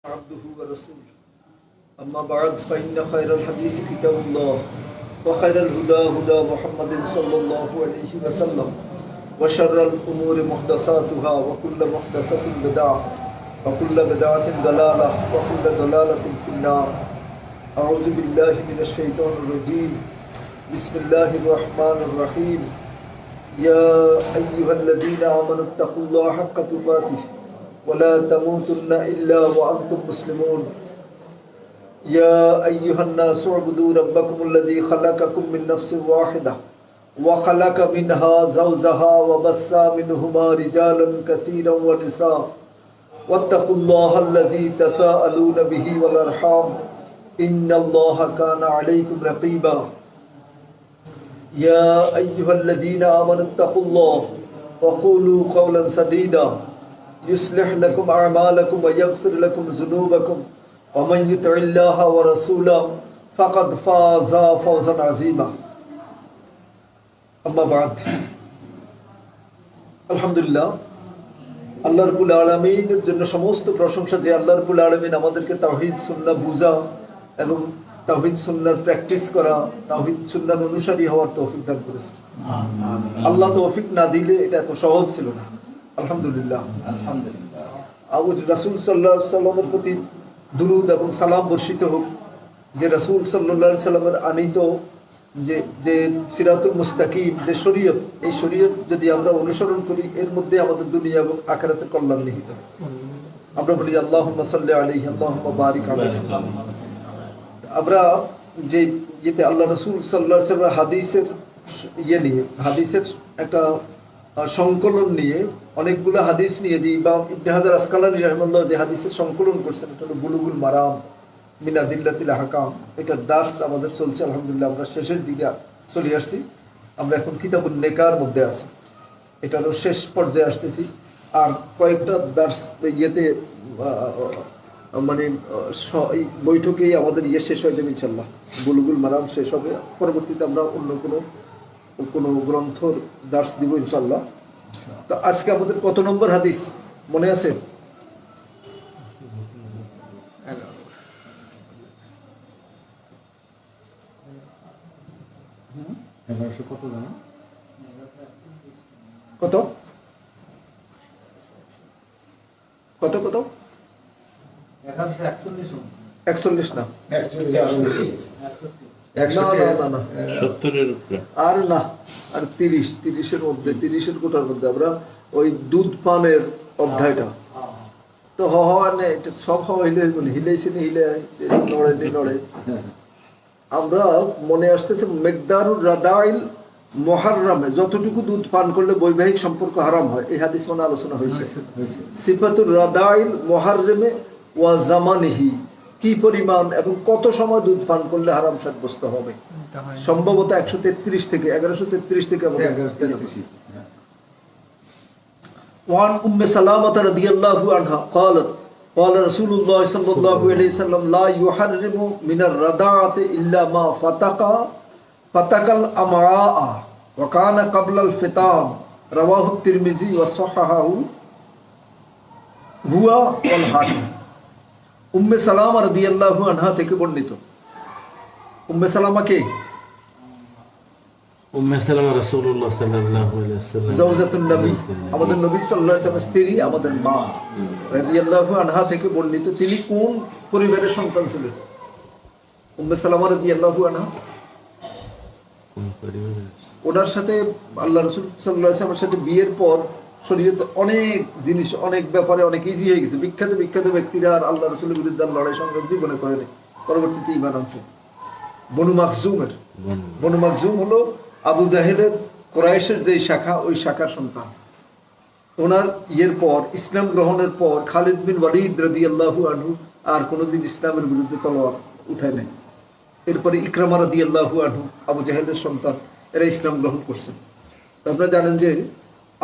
عبده ورسوله أما بعد فإن خير الحديث كتاب الله وخير الهدى هدى محمد صلى الله عليه وسلم وشر الأمور محدثاتها وكل محدثة بدعة وكل بدعة ضلالة وكل ضلالة في النار. أعوذ بالله من الشيطان الرجيم. بسم الله الرحمن الرحيم. يا أيها الذين آمنوا اتقوا الله حق تقاته ولا تموتن إلا وأنتم مسلمون. يا أيها الناس اعبدوا ربكم الذي خلقكم من نفس واحدة وخلق منها زوجها وبث منهما رجالا كثيرا ونساء واتقوا الله الذي تساءلون به والأرحام إن الله كان عليكم رقيبا. يا أيها الذين آمنوا اتقوا الله وقولوا قولا سديدا يصلح لكم أعمالكم ويغفر لكم ذنوبكم ومن يطع الله ورسوله فقد فاز فوزا عظيما. أما بعد আলহামদুলিল্লাহ, আল্লাহ রাব্বুল আলামিনের জন্য সমস্ত প্রশংসা যে আল্লাহ রাব্বুল আলামিন আমাদেরকে তাওহীদ সুন্নাহ বুঝা এবং তাওহীদ সুন্নাহর প্র্যাকটিস করা, তাওহীদ সুন্নাহর অনুসারী হওয়ার তৌফিক দান করেছেন। আল্লাহ তৌফিক না দিলে এটা এত সহজ ছিল না। আলহামদুলিল্লাহ আলহামদুলিল্লাহ। আবু রাসূল সাল্লাল্লাহু আলাইহি সাল্লামের প্রতি দুরূদ এবং সালাম বর্ষিত হোক, যে রাসূল সাল্লাল্লাহু আলাইহি সাল্লামের আনিত যে সিরাতুল মুস্তাকিম, যে শরীয়ত, এই শরীয়ত যদি আমরা অনুসরণ করি এর মধ্যে আমাদের দুনিয়া এবং আখিরাতের কল্যাণ নিহিত। আমরা বলি আল্লাহুম্মা সাল্লি আলাইহি আল্লাহুম্মা বারিক আলাইহি। আমরা যে যেতে আল্লাহ রাসূল সাল্লাল্লাহু আলাইহি সাল্লাম হাদিসের হাদিসের একটা সংকলন নিয়ে, অনেকগুলো হাদিস নিয়ে যে ইমাম ইবনে হাজার আসকালানী রাহিমাহুল্লাহ যে হাদিসের সংকলন করছেন, এটা হলো বুলুগুল মারাম মিন আদিল্লাতিল আহকাম। এটার দার্স আমাদের চলছে আলহামদুলিল্লাহ। আমরা শেষের দিকে চলে আসছি। আমরা এখন কিতাবুন নেকার মধ্যে আছি, এটারও শেষ পর্যায়ে আসতেছি। আর কয়েকটা দার্স মানে বৈঠকেই আমাদের শেষ হয়ে যাবে ইনশাল্লাহ। বুলুগুল মারাম শেষ হবে, পরবর্তীতে আমরা অন্য কোনো গ্রন্থর দার্স দিব ইনশাল্লাহ। তো আজকে আমাদের কত নম্বর হাদিস মনে আছে? 1100 কত জানো? কত কত কত 1141 না, 30-এর কোটার মধ্যে আমরা ওই দুধ পানের অধ্যায়টা তো সব হিলাইছে নড়ে আমরা মনে আসতেছে মেকদারুর রাদাইল মুহাররামে যতটুকু দুধ পান করলে বৈবাহিক সম্পর্ক হারাম হয়, এই হাদিস মানে আলোচনা হয়েছে। সিফাতুর রাদাইল মুহাররামে ওয়া জামানিহি, কি পরিমাণ এবং কত সময় দুধ পান করলে হারাম সাব্যস্ত হবে। সম্ভবত 1133 থেকে 1133 ওয়ান উম্মে সালামাহ রাদিয়াল্লাহু আনহা قالت قال رسول الله صلى الله عليه وسلم لا يحرم من الرضاعة إلا ما فتق الأمعاء وكان قبل الفطام. رواه الترمذي وصححه هو والحاكم. উম্মে সালামা রাদিয়াল্লাহু আনহা থেকে বর্ণিত। উম্মে সালামা কে? উম্মে সালামা রাসূলুল্লাহ সাল্লাল্লাহু আলাইহি ওয়াসাল্লাম, জাওজাতুন নবী, আমাদের নবী সাল্লাল্লাহু আলাইহি ওয়াসাল্লামের স্ত্রী, আমাদের মা রাদিয়াল্লাহু আনহা থেকে বর্ণিত। তিনি কোন পরিবারের সন্তান ছিলেন? উম্মে সালামা রাদিয়াল্লাহু আনহা কোন পরিবারের? ওনার সাথে আল্লাহ রাসূল সাল্লাল্লাহু আলাইহি ওয়াসাল্লামের সাথে বিয়ের পর শরীয়ত অনেক জিনিস, অনেক ব্যাপারে অনেক ইজি হয়ে গেছে। বিখ্যাত ব্যক্তিরা আর আল্লাহ রাসূলের বিরুদ্ধে লড়াই সংগ্রাম জীবনে করেনি, পরবর্তীতে ঈমান আনছে। বনু মাখজুম হলো আবু জাহেলের কুরাইশের যে শাখা, ওই শাখার সন্তান। ওনার পর ইসলাম গ্রহণের পর খালিদ বিন ওয়ালিদ রাদিয়াল্লাহু আনহু আর কোনোদিন ইসলামের বিরুদ্ধে তলোয়ার উঠায় নাই। এরপরে ইকরামা রাদিয়াল্লাহু আনহু, আবু জাহেলের সন্তান, এরা ইসলাম গ্রহণ করছেন। আপনারা জানেন যে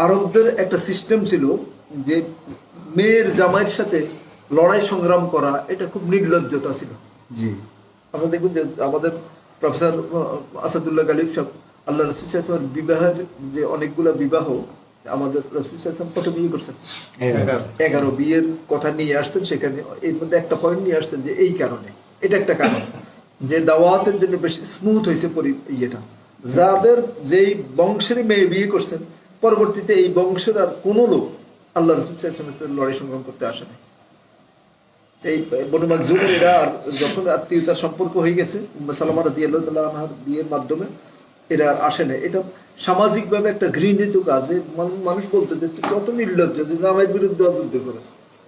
আরবদের একটা সিস্টেম ছিল যে মেয়ের জামাইয়ের সাথে লড়াই সংগ্রাম করা, এটা খুব নির্লজ্জতা ছিল। জি, আমরা দেখুন যে আমাদের প্রফেসর আসাদুল্লাহ গালিব সাহেব আল্লাহ রাসূল সাল্লাল্লাহু আলাইহি ওয়াসাল্লামের বিবাহের যে অনেকগুলো বিবাহ আমাদের রাসূল সাল্লাল্লাহু আলাইহি ওয়াসাল্লাম কত বিয়ে করছেন? 11 বিয়ের কথা নিয়ে আসছেন। সেখানে এর মধ্যে একটা পয়েন্ট নিয়ে আসছেন যে এই কারণে, এটা একটা কারণ যে দাওয়াতের জন্য বেশ স্মুথ হয়েছে ইয়েটা, যাদের যেই বংশের মেয়ে বিয়ে করছেন পরবর্তীতে এই বংশের আর কোনো লোক আল্লাহ রাসূল সাল্লাল্লাহু আলাইহি ওয়াসাল্লামের লড়াই সংগ্রাম করতে আসে না। এই বনু মাখজুমের এরা আর যখন আত্মীয়তার সম্পর্ক হয়ে গেছে উম্মে সালামা রাদিয়াল্লাহু তাআলা আনহার বিয়ের মাধ্যমে এরা আর আসে না। এটা সামাজিকভাবে একটা ঘৃণিত কাজ। মানুষ বলতে যে তুই কত নির্লজ্জ যে জামাইয়ের বিরুদ্ধে যুদ্ধ করেছ,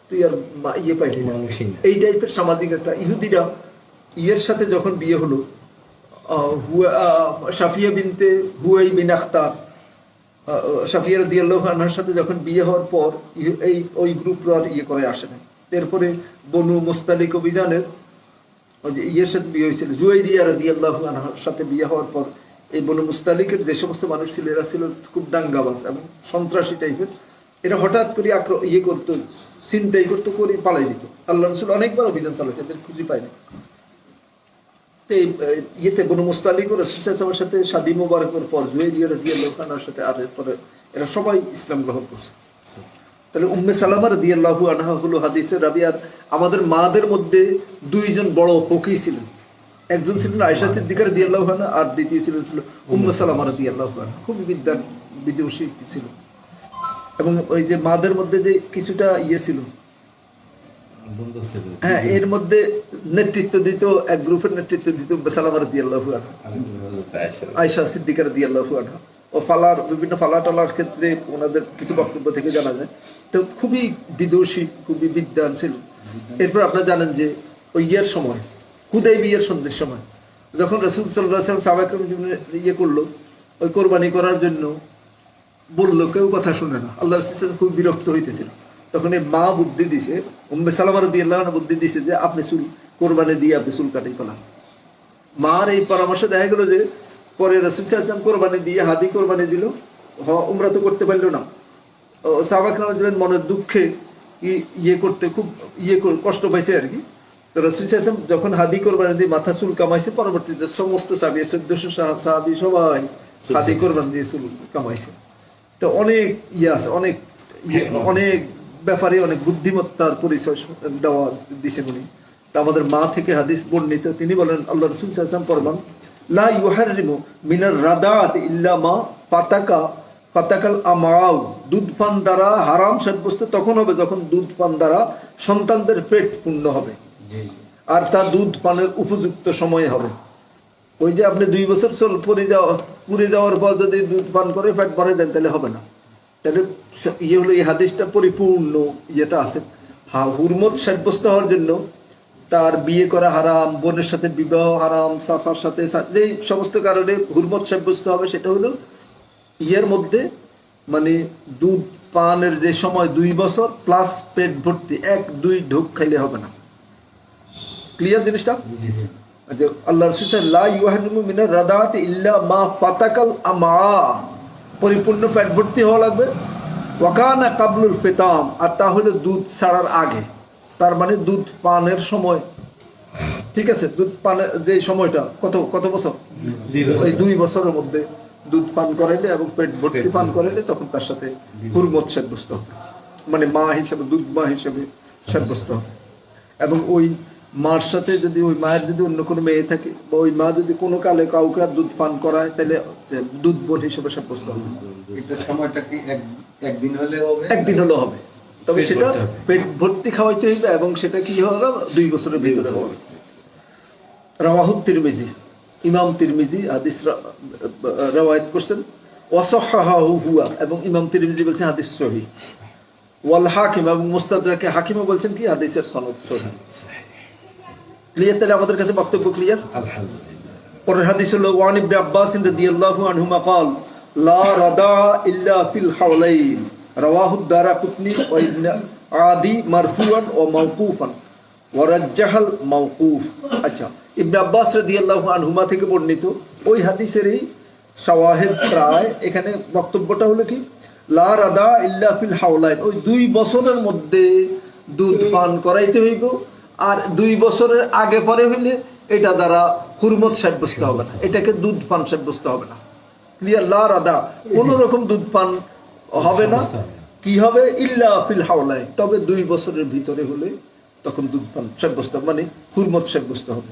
তুই আর ইয়ে পাইলি না। এই টাইপের সামাজিক একটা ইহুদিরা ইয়ের সাথে যখন বিয়ে হলো, সাফিয়া বিনতে হুয়াই বিন আখতার, সাফিয়া রাদিয়াল্লাহু আনহার সাথে যখন বিয়ে হওয়ার পর এই ওই গ্রুপরা আর ইয়ে করে আসে না। এরপরে বনু মুস্তালিক অভিযানের ওই যে ইয়ের সাথে বিয়ে হয়েছিল, জুয়াইরিয়া রাদিয়াল্লাহু আনহার সাথে বিয়ে হওয়ার পর এই বনু মুস্তালিকের যে সমস্ত মানুষ ছিল এরা ছিল খুব দাঙ্গাবাজ এবং সন্ত্রাসী টাইপের। এরা হঠাৎ করে ইয়ে করতো, ছিনতাই করতো, করে পালাই দিত। আল্লাহ রাসূল অনেকবার অভিযান চালাচ্ছে, এদের খুঁজে পায়নি। এই ইয়েতে বনু মুস্তালিক ও রাসূল সাল্লাল্লাহু আলাইহি ওয়াসাল্লামের সাথে শাদী মোবারকের পর জুয়াইরিয়া রাদিয়াল্লাহু আনহার সাথে আর এরপরে এরা সবাই ইসলাম গ্রহণ করছে। তাহলে উম্মে সালামা রাদিয়াল্লাহু আনহা হলো হাদিসের রাবী। আর আমাদের মাদের মধ্যে দুইজন বড় ফকি ছিলেন, একজন ছিলেন আয়েশা সিদ্দিকা রাদিয়াল্লাহু আনহা আর দ্বিতীয় ছিল উম্মে সালামা রাদিয়াল্লাহু আনহা। খুবই বিদুষী ছিল এবং ওই যে মাদের মধ্যে যে কিছুটা ইয়ে ছিল, হ্যাঁ, এর মধ্যে নেতৃত্ব দিত, এক গ্রুপের নেতৃত্ব দিত উম্মে সালামা রাদিয়াল্লাহু আনহা, আয়েশা সিদ্দিকা রাদিয়াল্লাহু আনহা। ও ফালার বিভিন্ন ফালা টালার ক্ষেত্রে ওনাদের কিছু বক্তব্য থেকে জানা যায়। তো খুবই বিদুষী, খুবই বিদ্বান ছিল। এরপর আপনারা জানেন যে ওই ইয়ের সময়, হুদাইবিয়ার সন্ধির সময় যখন রাসূল সাল্লাল্লাহু আলাইহি ওয়াসাল্লাম সাহাবায়ে কেরাম ইয়ে করলো, ওই কোরবানি করার জন্য বললো, কেউ কথা শুনে না। আল্লাহ রাসূল খুব বিরক্ত হইতেছিল। তখন এই মা বুদ্ধি দিছে, উম্মে সালামা রাদিয়াল্লাহু আনহা বুদ্ধি দিছে যে আপনি চুল কোরবানি দিয়ে আপনি চুল কাটাই করা। মার এই পরামর্শে দেখা গেল যে পরে রাসূল সাল্লাল্লাহু আলাইহি ওয়াসাল্লাম কোরবানি দিয়ে হাদি কোরবানি দিল, উমরা তো করতে পারলো না। সাহাবায়ে কেরাম মনের দুঃখে ইয়ে করতে খুব কষ্ট পাইছে আর কি। তো রাসূল সাল্লাল্লাহু আলাইহি ওয়াসাল্লাম যখন হাদি কোরবানি দিয়ে মাথা চুল কামাইছে, পরবর্তীতে সমস্ত সাহাবী 1400 সাহাবী সবাই হাদি কোরবানি দিয়ে চুল কামাইছে। তো অনেক ইয়ে আছে, অনেক ব্যাপারে অনেক বুদ্ধিমত্তার পরিচয় দেওয়া দিছেন উনি। তা আমাদের মা থেকে হাদিস বর্ণিত, তিনি বলেন আল্লাহ রাসূল সাল্লাল্লাহু আলাইহি ওয়াসাল্লাম ফরমান, লা ইউহারিমু মিনার রাদাত ইল্লা মা পাতাকাল আমাউ, দুধ পান দ্বারা হারাম সাব্যস্ত তখন হবে যখন দুধ পান দ্বারা সন্তানদের পেট পূর্ণ হবে, আর তা দুধ পানের উপযুক্ত সময় হবে। ওই যে আপনি 2 বছর পুরে যাওয়ার পর যদি দুধ পান করে পেট ভরে দেন তাহলে হবে না। তাহলে ইয়ে হলো এই হাদিসটা পরিপূর্ণ ইয়েটা আছে। হুরমত সাব্যস্ত হওয়ার জন্য তার বিয়ে করা হারাম, বোনের সাথে বিবাহ হারাম, চাচার সাথে যে সমস্ত কারণে হুরমত সাব্যস্ত হবে, সেটা হলো ইয়ের মধ্যে মানে দুধ পানের যে সময় 2 বছর প্লাস পেট ভর্তি 1-2 ঢোক খাইলে হবে না। ক্লিয়ার জিনিসটা? আল্লাহ রাসূল লা ইউহারিমু মিনার রাদাত ইল্লা মা ফাতাকাল আমা, পরিপূর্ণ পেট ভর্তি হওয়া লাগবে। ওয়াকানা কাবলুল ফিতাম, আর তা হলো দুধ ছাড়ার আগে, তার মানে দুধ পানের সময়। ঠিক আছে, দুধ পানের যে সময়টা কত বছর, ওই 2 বছরের মধ্যে দুধ পান করাইলে এবং পেট ভর্তি পান করাইলে তখন তার সাথে হুরমত সাব্যস্ত হবে, মানে মা হিসেবে, দুধ মা হিসেবে সাব্যস্ত হবে। এবং ওই মার সাথে যদি ওই মায়ের যদি অন্য কোনো মেয়ে থাকে বা ওই মা যদি কোনো কালে কাউকে দুধ পান করায় তাহলে দুধ বোন হিসেবে সাব্যস্ত হবে। এটার সময়টা কি একদিন হলে হবে? একদিন হলে হবে, তবে সেটা পেট ভর্তি খাওয়াইতে হইবে এবং সেটা কি হবে 2 বছরের ভিতরে হবে। রাওয়াহু তিরমিজি, ইমাম তিরমিজি হাদিস রওয়ায়াত করছেন, ওয়াসাহহাহু হুয়া, এবং ইমাম তিরমিজি বলছেন হাদিস সহিহ। ওয়াল হাকিম, এবং মুস্তাদরাকে হাকিমও বলছেন কি হাদিসের সনদ সহিহ। ক্লিয়ার? তাহলে আমাদের কাছে বক্তব্য ক্লিয়ার। আলহামদুলিল্লাহ। পরের হাদিস হলো ওয়ান ইবনে আব্বাস রাদিয়াল্লাহু আনহুমা قال لا رضاع الا في الحولين رواه الدارقطني وابن عدي مرفوعا وموقوفا ورجح الموقوف। আচ্ছা, ইবনে আব্বাস রাদিয়াল্লাহু আনহুমা থেকে বর্ণিত ওই হাদিসেরই শাওয়াহিদ প্রায়। এখানে বক্তব্যটা হলো কি, লা রাদা ইল্লা ফিল হাওলাইন, ওই 2 বছরের মধ্যে দুধ পান করাইতে হইব, আর 2 বছরের আগে পরে হইলে এটা দ্বারা হুরমত সাব্যস্ত হবে না, এটাকে দুধ পান সাব্যস্ত হবে না। ক্লিয়ার? লা রাদা, কোন রকম দুধ পান হবে না। কি হবে? ইল্লা ফিল হাওলাইন, তবে 2 বছরের ভিতরে হলে তখন দুধ পান সাব্যস্ত, মানে হুরমত সাব্যস্ত হবে।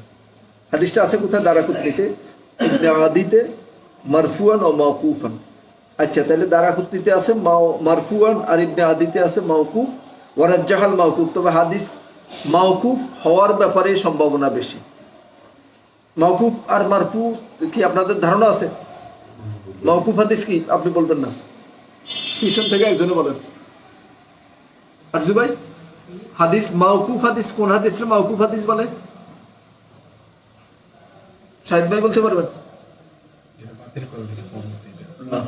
হাদিসটা আছে কোথায়? দারাকুতনিতে, ইবনে আদিতে, মারফুয়ান ও মাওকুফান। আচ্ছা, তাহলে দারাকুতনিতে আছে মারফুয়ান আর ইবনে আদিতে আছে মাওকুফ। ওয়ারাজ্জাহাল মাওকুফ, তবে হাদিস মাওকুফ হওয়ার ব্যাপারে সম্ভাবনা বেশি। মাওকুফ আর মারফু কি আপনাদের ধারণা আছে? মাওকুফ হাদিস কি আপনি বলবেন না? পিছন থেকে একজনে বলেন। আরজু ভাই, হাদিস মাওকুফ হাদিস কোন হাদিসে মাওকুফ হাদিস বলে? শাহিদ ভাই বলতে পারবেন? না।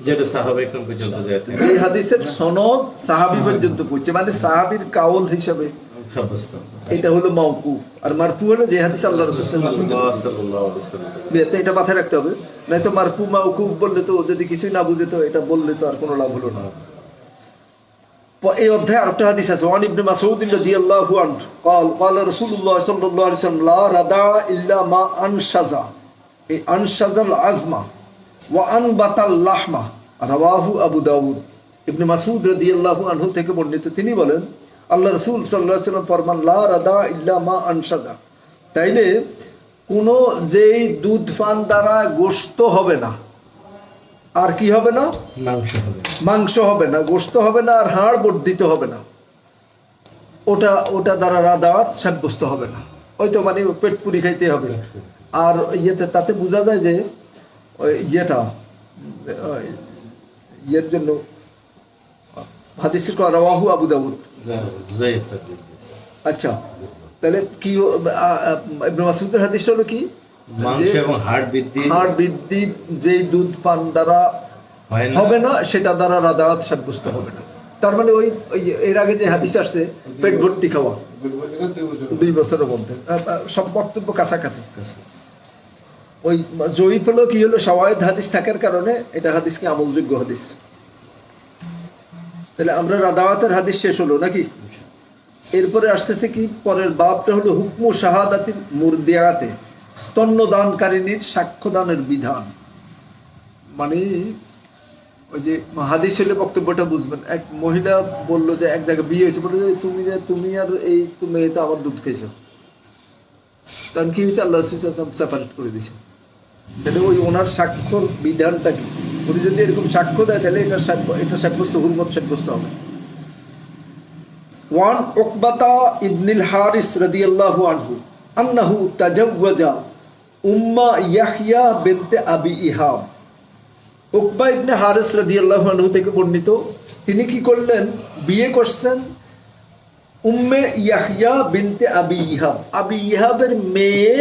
যেটা সাহাবায়ে কেরাম পর্যন্ত যায় এই হাদিসের সনদ সাহাবী পর্যন্ত পৌঁছে, মানে সাহাবীর কাউল হিসাবে সাব্যস্ত। এটা হলো মাওকুফ। আর মারফু হলো যে হাদিস আল্লাহ রাসূল সাল্লাল্লাহু সাল্লাল্লাহু আলাইহি ওয়াসাল্লাম। এটা মাথায় রাখতে হবে, নয়তো মারফু মাওকুফ বললে তো যদি কিছুই না বুঝে তো এটা বললে তো আর কোনো লাভ হলো না। এই অধ্যায়ে আরেকটা হাদিস আছে, ওয়ান ইবনে মাসউদ রাদিয়াল্লাহু আনহু قال قال رسول الله صلى الله عليه وسلم لا رضع الا ما انشز এই আনশাজাল আজমা ওয়া আনবাতাল লাহমা, রাওয়াহু আবু দাউদ। ইবনে মাসউদ রাদিয়াল্লাহু আনহু থেকে বর্ণিত, তিনি বলেন আল্লাহ রাসূল সাল্লাল্লাহু আলাইহি ওয়াসাল্লাম ফরমান লা রাদা ইল্লা মা আনশাজা, তাইলে কোন যেই দুধ পান দ্বারা গোশত হবে না, আর কি হবে না? মাংস হবে, মাংস হবে না, গোশত হবে না, আর হাড় বর্ধিত হবে না, ওটা দ্বারা রাদাত সাব্যস্ত হবে না। ওই তো মানে পেট পুরি খাইতে হবে। আর ইয়েতে তাতে বোঝা যায় যে ওই ইয়েটা ইয়ের জন্য হাদিসের রাওয়াহু আবু দাউদ। আচ্ছা, তাহলে কি ইবনে মাসউদের হাদিসটা হলো কি? মাংস এবং হাড় বৃদ্ধি যেই দুধ পান দ্বারা হবে না সেটা দ্বারা রাদাত সাব্যস্ত হবে না। তার মানে ওই এর আগে যে হাদিস আসছে পেট ভর্তি খাওয়া 2 বছরের মধ্যে, সব বক্তব্য কাছাকাছি। ওই জয়ীফ হলো কি হলো? শাওয়াহিদ হাদিস থাকার কারণে এটা হাদিসকে আমলযোগ্য হাদিস। তাহলে আমরা রাদাওয়াতের হাদিস শেষ হলো নাকি? এরপরে আসতেছে কি পরের বাবটা হলো হুকমু শাহাদাতিল মুরদিয়াতে, স্তন্যদানকারিনীর সাক্ষ্যদানের বিধান। মানে ওই যে হাদিস হলে বক্তব্যটা বুঝবেন। এক মহিলা বলল যে এক জায়গায় বিয়ে হয়েছে, বলে যে তুমি আর এই তুমি তো আমার দুধ খেয়েছো, তখন কি হয়েছে? আল্লাহ সেপারেট করে দিয়েছে। তাহলে ওই ওনার স্বাক্ষর বিধানটা কি? উনি যদি এরকম সাক্ষ্য দেয় তাহলে এটা সাব্যস্ত হুরমত সাব্যস্ত হবে। ওয়ান উকবাতা ইবনুল হারিস রাদিয়াল্লাহু আনহু আন্নাহু তাজাওয়াজা উম্মা ইয়াহইয়া বিনতে আবি ইহাব। উকবা ইবনে হারিস রাদিয়াল্লাহু আনহু থেকে বর্ণিত, তিনি কি করলেন? বিয়ে করছেন উম্মে ইয়াহইয়া বিনতে আবি ইহাব। আবি ইহাবের মেয়ে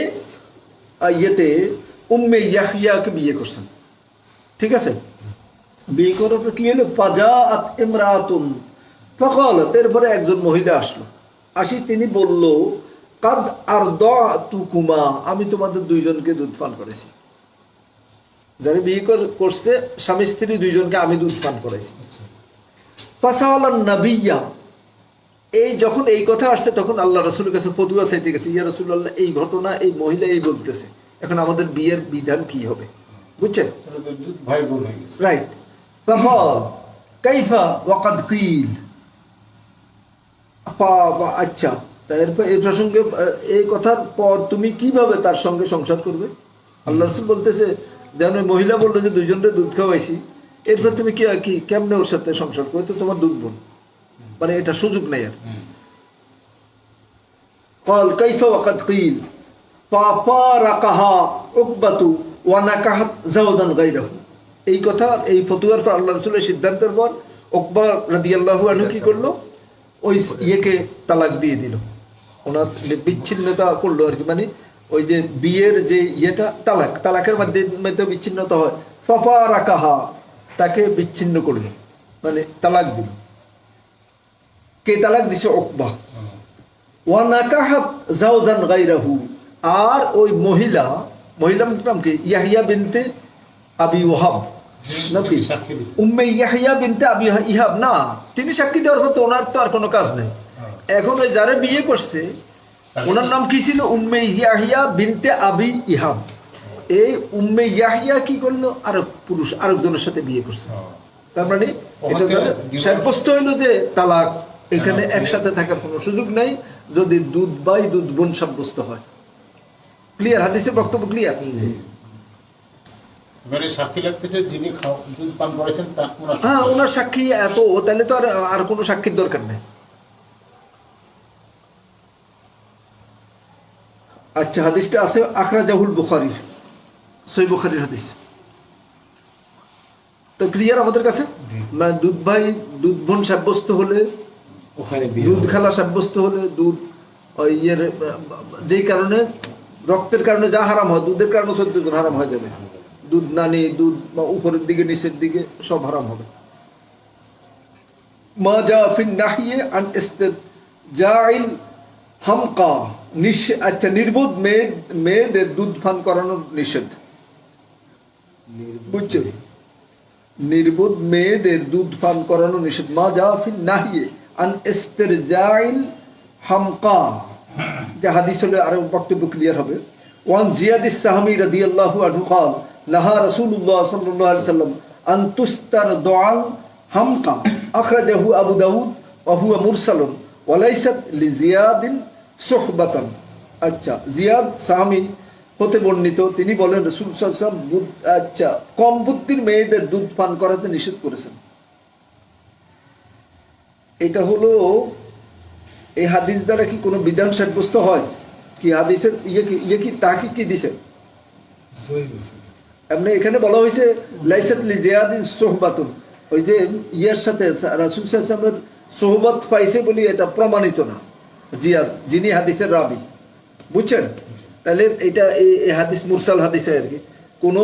ইয়েতে উম্মে ইয়াহইয়াকে বিয়ে করছেন। ঠিক আছে? বিয়ে করার পর কি হলো? ফাজাআত ইমরাতুন ফাকালাত, এরপরে একজন মহিলা আসলো, আসি তিনি বলল কাদ আরদাতুকুমা, আমি তোমাদের 2 জনকে দুধ পান করেছি। যারা বিয়ে করছে স্বামী স্ত্রী 2 জনকে আমি দুধ পান করেছি। ফাসালান নাবিয়্যা, এই যখন এই কথা আসছে তখন আল্লাহ রাসূলের কাছে ফতোয়া চাইতে গেছে, ইয়া রাসূলুল্লাহ এই ঘটনা এই মহিলা এই বলতেছে, এখন আমাদের বিয়ের বিধান কি হবে? বুঝছেন? ভাই বোন হয়ে গেছে। রাইট। ফাকাল কাইফা ওয়াকাদ কিল, আচ্ছা তারপর এই প্রসঙ্গে এই কথার পর তুমি কিভাবে তার সঙ্গে সংসার করবে? আল্লাহ রাসূল বলতেছে যেন মহিলা বললো যে 2 জনের দুধ খাওয়াইছি, এরপর তুমি কি কেমনে ওর সাথে সংসার করবে? তো তোমার দুধ বোন, মানে এটা সুযোগ নেই আর। قال كيف وقد قيل ففارقها عقبة ونكحت زوجا غيره। এই কথা এই ফতোয়ার পর আল্লাহ রাসূলের সিদ্ধান্তের পর উকবা রাদিয়াল্লাহু আনহু কি করলো? ওই ইয়েকে তালাক দিয়ে দিল, ওনার বিচ্ছিন্নতা করলো আর কি। মানে ওই যে বিয়ের যে ইয়েটা তালাকের মধ্যে বিচ্ছিন্নতা হয়, ফাফারাকাহা, তাকে বিচ্ছিন্ন করলো, মানে তালাক দিল। কে তালাক দিছে? উকবা। ওয়া নাকাহাত জাওজান গায়রাহু, আর ওই মহিলার নাম কি? ইয়াহইয়া বিনতে আবি ওয়াহাব নাকি? উম্মে ইয়াহইয়া বিনতে আবি ইহাব না, তিনি সাক্ষী দেওয়ার পর তো ওনার তো আর কোনো কাজ নেই। এখন ওই যারা বিয়ে করছে ওনার নাম কি ছিল? উম্মে ইয়াহইয়া বিনতে আবি ইহাব। এই উম্মে ইয়াহইয়া কি করলো? আরেকজনের সাথে বিয়ে করছে। তার মানে এটা দ্বারা সাব্যস্ত হইল যে তালাক এখানে একসাথে থাকার কোনো সুযোগ নাই যদি দুধ ভাই দুধ বোন সাব্যস্ত হয়। ক্লিয়ার? হাদিসের বক্তব্য ক্লিয়ার? এবারে সাক্ষী লাগতেছে যিনি দুধ পান করেছেন তার হ্যাঁ, ওনার সাক্ষী এত, তাহলে তো আর কোনো সাক্ষীর দরকার নেই। আচ্ছা, হাদিসটা আছে আখরাজাহুল বুখারী, সহিহ বুখারীর হাদিস। তো ক্লিয়ার আমাদের কাছে? মানে দুধ ভাই দুধ বোন সাব্যস্ত হলে, ওখানে বিয়ে দুধ হবে। খালা সাব্যস্ত হলে, দুধ ইয়ের যেই কারণে রক্তের কারণে যা হারাম হয়, দুধের কারণে 14 জন হারাম হয়ে যাবে। দুধ নানি, দুধ উপরের দিকে নিচের দিকে সব হারাম হবে। মা যা ফিন নাহিয়ে আন ইস্তিজাইল হামকা, আচ্ছা, নির্বোধ মেয়েদের দুধ পান করানোর নিষেধ। বুঝছো? নির্বোধ মেয়েদের দুধ পান করানো নিষেধ। মা যা ফিন নাহিয়ে আন ইস্তিজাইল হামকা, যে হাদিস হলে আরো বক্তব্য ক্লিয়ার হবে। ওয়ান জিয়াদিস সাহামী রাদিয়াল্লাহু আনহু قال নাহা রাসূলুল্লাহ সাল্লাল্লাহু আলাইহি ওয়াসাল্লাম আন তুস্তারদাল হামকা, আখরাজাহু আবু দাউদ ওয়া হুয়া মুরসালুন ওয়া লাইসাত লিজিয়াদিন সুহবাতান। আচ্ছা, জিয়াদ সাহামী হতে বর্ণিত, তিনি বলেন রাসূল সাল্লাল্লাহু আলাইহি ওয়াসাল্লাম আচ্ছা কম বুদ্ধির মেয়েদের দুধ পান করাতে নিষেধ করেছেন। এটা হলো, এই হাদিস দ্বারা কি কোনো বিধান সাব্যস্ত হয় কি? হাদিসের ইয়ে কি তাকে কি দিছে? এমনি এখানে বলা হয়েছে লাইসাত লিজিয়াদিন সুহবাতুন, ওই যে ইয়ের সাথে রাসূল সাল্লাল্লাহু আলাইহি ওয়াসাল্লামের সোহবত পাইছে বলি এটা প্রমাণিত না। জিয়াদ যিনি হাদিসের রাবি, বুঝছেন? তাহলে এটা এই হাদিস মুরসাল হাদিস আর কি। কোন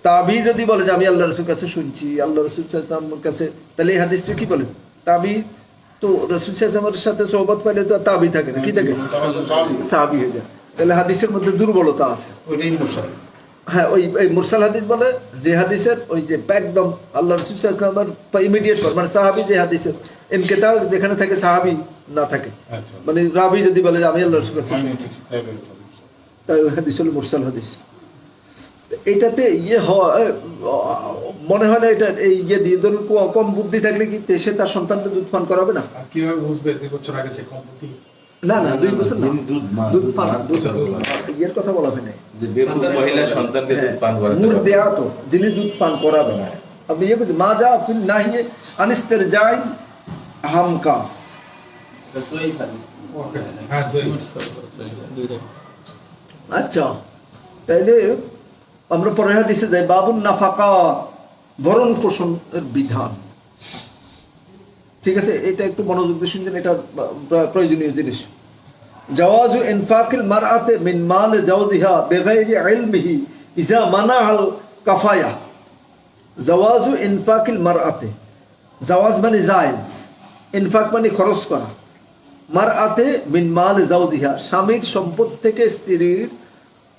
তাবি যদি বলে যে আমি আল্লাহ রাসূলের কাছে শুনছি, আল্লাহ রাসূল সাল্লাল্লাহু আলাইহি ওয়াসাল্লামের কাছে, তাহলে এই হাদিসটা কি বলে? তাবি তো রাসূল সাল্লাল্লাহু আলাইহি ওয়াসাল্লামের সাথে সোহবত পাইলে তো তাবি থাকে না, কি থাকে? সাহাবী হয়ে যায়। তাহলে হাদিসের মধ্যে দুর্বলতা আছে। ওইটাই মুরসাল। হ্যাঁ, ওই মুরসাল হাদিস বলে যে হাদিসের ওই যে একদম আল্লাহ রাসূল সাল্লাল্লাহু আলাইহি ওয়াসাল্লামের ইমিডিয়েট মানে সাহাবী যে হাদিসের ইনকিতা যেখানে থাকে সাহাবী না থাকে, আচ্ছা। মানে রাবি যদি বলে যে আমি আল্লাহ রাসূলের কাছে শুনছি, তাই ওই হাদিস হলো মুরসাল হাদিস। এটাতে ইয়ে হয় মনে হয় না এটা এই ইয়ে দিয়ে ধরুন কম বুদ্ধি থাকলে কি সে তার সন্তানকে দুধ পান করাবে না? কিভাবে বুঝবে 2 বছর আগে সে কমপতি? না না, 2 বছর না, যিনি দুধ পান ইয়ের কথা বলা হয় না, যে বেকুব মহিলা সন্তানকে দুধ পান করাতে মুর পারবে। দেয়া তো যিনি দুধ পান করাবে না। আপনি ইয়ে বলছেন মা যা ফিল নাহিয়ে আনিস্তের যাই হামকা। হ্যাঁ, আচ্ছা, তাইলে আমরা পরের হাদিসে যাই। বাবুন নাফাকা, ভরণ পোষণের বিধান। ঠিক আছে, এটা একটু মনোযোগ দিয়ে শুনছেন, এটা প্রয়োজনীয় জিনিস। জাওয়াজু ইনফাকিল মারআতে মিন মাল জাওজিহা বিগাইরি ইলমিহি ইজা মানাআল কাফায়া। জাওয়াজু ইনফাকিল মারআতে, জাওয়াজ মানে জায়েজ, ইনফাক মানে খরচ করা, মারআতে মিন মাল জাওজিহা স্বামীর সম্পদ থেকে স্ত্রীর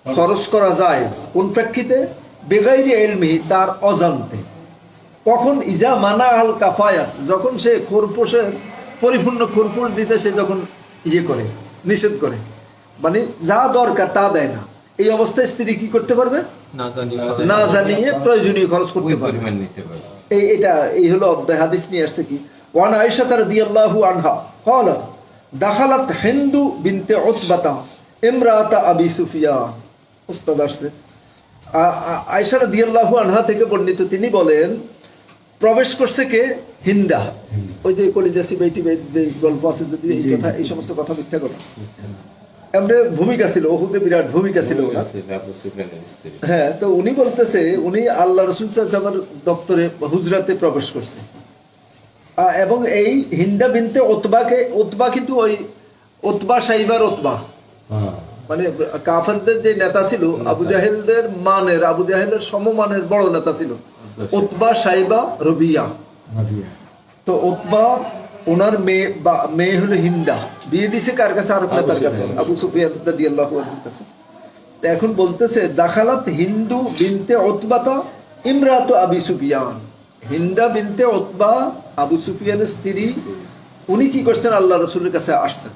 খরচ করা জায়েজ। কোন প্রেক্ষিতে? বেগাইরি ইলমিহি, তার অজান্তে। কখন? ইজা মানা আল কাফায়াত, যখন সে খোরপোশের পরিপূর্ণ খোরপোশ দিতে সে যখন ইয়ে করে, নিষেধ করে, মানে যা দরকার তা দেয় না, এই অবস্থায় স্ত্রী কি করতে পারবে? না জানিয়ে প্রয়োজনীয় খরচ করতে পারবে। পরিমাণ নিতে পারবে। এই হলো অধ্যায়। হাদিস নিয়ে আসছে কি? ওয়ান আয়েশা রাদিয়াল্লাহু আনহা ক্বালাত দাখালাত হিন্দু বিনতে উতবাতা ইমরাতা আবি সুফিয়ান। উস্তাদ আসছে। আয়েশা রাদিয়াল্লাহু আনহা থেকে বর্ণিত, তিনি বলেন প্রবেশ করছে কে? হিন্দা। ওই যে কলিজাসি বেটি যে গল্প আছে, যদি এই কথা এই সমস্ত কথা মিথ্যা কথা। এমনি ভূমিকা ছিল, ওহুদে বিরাট ভূমিকা ছিল ওনার। আবু সুফিয়ানের স্ত্রী। হ্যাঁ, তো উনি বলতেছে উনি আল্লাহ রাসূল সাল্লাল্লাহু আলাইহি ওয়াসাল্লামের দপ্তরে হুজরাতে প্রবেশ করছে, এবং এই হিন্দা বিনতে উতবাকে, উতবা কিন্তু ওই উতবা সাইবার উতবা, মানে কাফেরদের যে নেতা ছিল, আবু জাহেলদের মানের, আবু জাহেলের সমমানের বড় নেতা ছিল উতবা সাইবা রবিয়া। তো উতবা ওনার মেয়ে হলো হিন্দা, বিয়ে দিছে কার কাছে? আরেক নেতার কাছে, আবু সুফিয়ান রাদিয়াল্লাহু আনহুর কাছে। তো এখন বলতেছে দাখালাত হিন্দু বিনতে উতবাতা ইমরাতু আবি সুফিয়ান। হিন্দা বিনতে উতবা আবু সুফিয়ানের স্ত্রী, উনি কি করছেন? আল্লাহ রাসূলের কাছে আসছেন,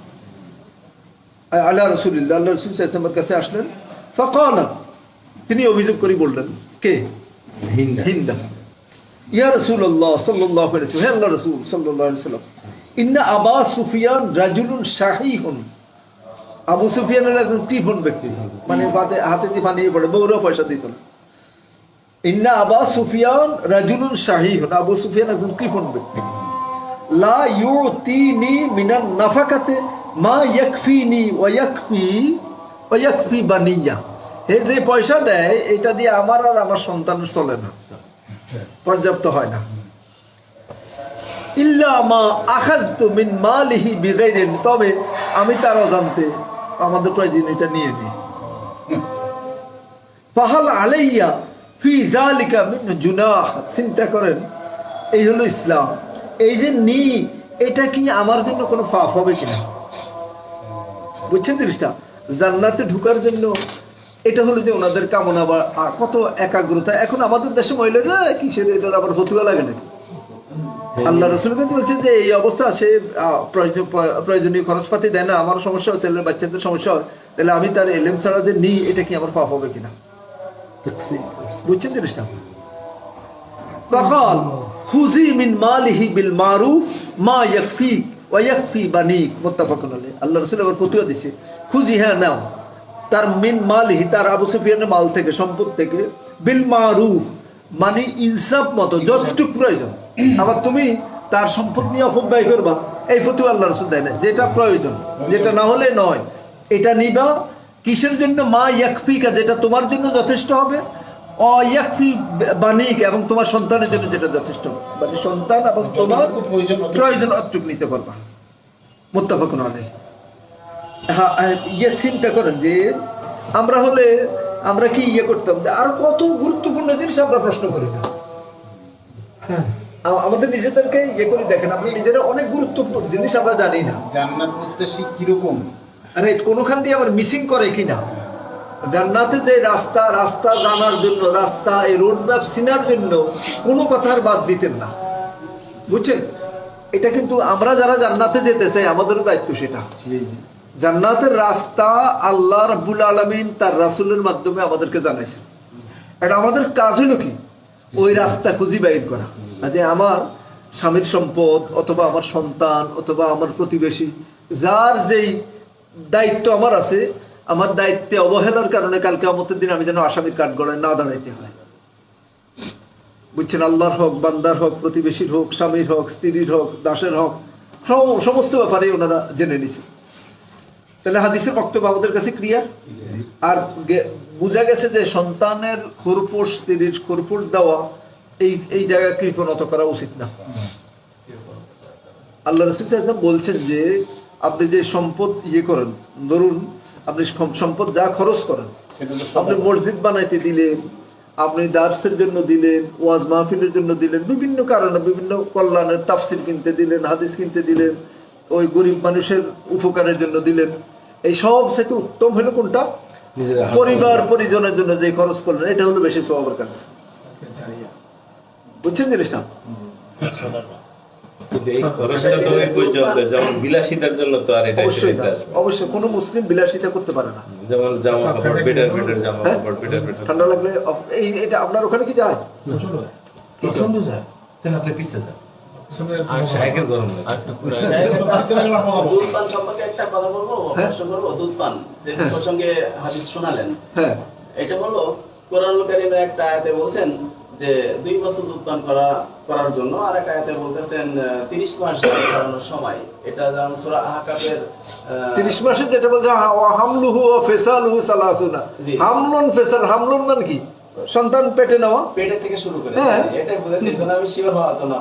আল্লাহ রাসূলুল্লাহ আল্লাহ রাসূল সাল্লাল্লাহু আলাইহি ওয়াসাল্লামের কাছে আসলেন। ফাকালাত, তিনি অভিযোগ করে বললেন, কে? হিন্দা। ইয়া রাসূলুল্লাহ সাল্লাল্লাহু আলাইহি ওয়াসাল্লাম, হে আল্লাহর রাসূল সাল্লাল্লাহু আলাইহি ওয়াসাল্লাম, ইন্না আবা সুফিয়ান রাজুলুন শাহীহুন, আবু সুফিয়ান হলো একজন কৃপণ ব্যক্তি, মানে হাতে দিয়ে পানি পড়ে, বউরা পয়সা দিত না। ইন্না আবা সুফিয়ান রাজুলুন শাহীহুন, আবু সুফিয়ান একজন কৃপণ ব্যক্তি। লা ইউতিনি মিনান নাফাকাতে মা ইয়াকফিনি ওয়া ইয়াকফি বানিয়া, হে যে পয়সা দেয় এটা দিয়ে আমার আর আমার সন্তানের চলে না, পর্যাপ্ত হয় না। ইল্লা মা আখাযতু মিন মালিহি বিগাইরিন, তবে আমি তার অজান্তে আমাদের প্রয়োজন এটা নিয়ে নিই। ফাহাল আলাইয়া ফি যালিকা মিন জুনাহ, চিন্তা করেন, এই হলো ইসলাম। এই যে নি, এটা কি আমার জন্য কোনো পাপ হবে কিনা? বুঝছেন জিনিসটা? জান্নাতে ঢোকার জন্য এটা হলো যে ওনাদের কামনা বা কত একাগ্রতা। এখন আমাদের দেশে মহিলারা কিসের এটার আবার ফতুয়া লাগে নাকি? আল্লাহ রাসূল কিন্তু বলছেন যে এই অবস্থা আছে, প্রয়োজনীয় খরচপাতি দেয় না, আমার সমস্যা হয়, ছেলের বাচ্চাদের সমস্যা হয়, তাহলে আমি তার এলেম ছাড়া যে নিই, এটা কি আমার পাপ হবে কিনা? বুঝছেন জিনিসটা? ফাকাল খুজি মিন মালিহি বিল মারুফ মা ইয়াকফিক ওয়া ইয়াকফি বানিক, মুত্তাফাকুন আলাইহি। আল্লাহ রাসূল আবার ফতোয়া দিয়েছে, খুজি, হ্যাঁ নাও, তার মিন মালিহি, তার আবু সুফিয়ানের মাল থেকে, সম্পদ থেকে, বিল মারুফ মানে ইনসাফ মতো, যতটুকু প্রয়োজন। আবার তুমি তার সম্পদ নিয়ে অপব্যয় করবা, এই ফতোয়া আল্লাহ রাসূল দেয় না। যেটা প্রয়োজন, যেটা না হলে নয়, এটা নিবা। কিসের জন্য? মা ইয়াকফিকা, যেটা তোমার জন্য যথেষ্ট হবে, অয়াকফি বানিক, এবং তোমার সন্তানের জন্য যেটা যথেষ্ট হবে, মানে সন্তান এবং তোমার প্রয়োজন অতটুকু নিতে পারবা। মুত্তাফাকুন আলাইহি। হ্যাঁ, ইয়ে চিন্তা করেন যে আমরা হলে আমরা কি ইয়ে করতাম, আর কত গুরুত্বপূর্ণ জিনিস আমরা প্রশ্ন করি না। আমাদের নিজেদেরকে ইয়ে করে দেখেন, আমরা নিজেরা অনেক গুরুত্বপূর্ণ জিনিস আমরা জানি না। জান্নাত প্রত্যাশী কিরকম, আরে কোনখান দিয়ে আবার মিসিং করে কিনা। জান্নাতে যে রাস্তা জানার জন্য, রাস্তা এই রোড ম্যাপ চিনার জন্য কোনো কথার বাদ দিতেন না। বুঝছেন? এটা কিন্তু আমরা যারা জান্নাতে যেতে চাই, আমাদেরও দায়িত্ব সেটা। জান্নাতের রাস্তা আল্লাহ রাব্বুল আলামিন তার রাসূলের মাধ্যমে আমাদেরকে জানাইছেন। এটা আমাদের কাজ হলো কি? ওই রাস্তা খুঁজি বাইর করা, যে আমার স্বামীর সম্পদ অথবা আমার সন্তান অথবা আমার প্রতিবেশী, যার যেই দায়িত্ব আমার আছে, আমার দায়িত্বে অবহেলার কারণে কালকে কিয়ামতের দিন আমি যেন আসামির কাঠগড়ায় না দাঁড়াইতে হয়। বুঝছেন? আল্লাহর হক, বান্দার হক, প্রতিবেশীর হক, স্বামীর হক, স্ত্রীর হক, দাসের হক, সমস্ত ব্যাপারে ওনারা জেনে নিছে। তাহলে হাদিসের বক্তব্য আমাদের কাছে ক্লিয়ার। আর বোঝা গেছে যে সন্তানের খোরপোশ, স্ত্রীর খোরপোশ দেওয়া, এই জায়গায় কৃপণতা করা উচিত না। আল্লাহ রাসূল সাল্লাল্লাহু আলাইহি ওয়াসাল্লাম বলছেন যে আপনি যে সম্পদ ইয়ে করেন, ধরুন আপনি সম্পদ যা খরচ করেন, আপনি মসজিদ বানাইতে দিলেন, আপনি দার্সের জন্য দিলেন, ওয়াজ মাহফিলের জন্য দিলেন, বিভিন্ন কারণে, বিভিন্ন কল্যাণের তাফসির কিনতে দিলেন, হাদিস কিনতে দিলেন, ওই গরিব মানুষের উপকারের জন্য দিলেন, এই সব থেকে উত্তম হলো কোনটা? পরিবার পরিজনের জন্য যে খরচ করলেন, এটা হলো বেশি সওয়াবের কাজ। বুঝছেন জিনিসটা? কিন্তু এই খরচটা তো ওই পর্যন্ত, যেমন বিলাসিতার জন্য তো আর এটা অবশ্যই কোনো মুসলিম বিলাসিতা করতে পারে না। যেমন জামা কাপড়, বেটার জামা কাপড়, বেটার ঠান্ডা লাগলে এটা আপনার ওখানে কি যায়? প্রচন্ড যায়, তাহলে আপনি পিছিয়ে যান। সাইকেল গরম লাগে। দুধ পান সম্পর্কে একটা কথা বলবো, প্রশ্ন করবো। দুধ পান যে প্রসঙ্গে হাদিস শোনালেন, এটা হলো কোরআনুল কারীমের একটা আয়াতে বলছেন যে 2 বছর দুধ পান করার জন্য, আর একটা আয়াতে বলতেছেন 30 মাস করানোর সময়। এটা যেমন সূরা আহকাফের 30 মাসে যেটা বলছে হামলুহু ওয়া ফিসালুহু সালাসুনা, হামলুন ফিসাল, হামলুন মানে কি? সন্তান পেটে নেওয়া, পেটের থেকে শুরু করে। এটাই বলেছি, আমি শিওর হওয়া তো না।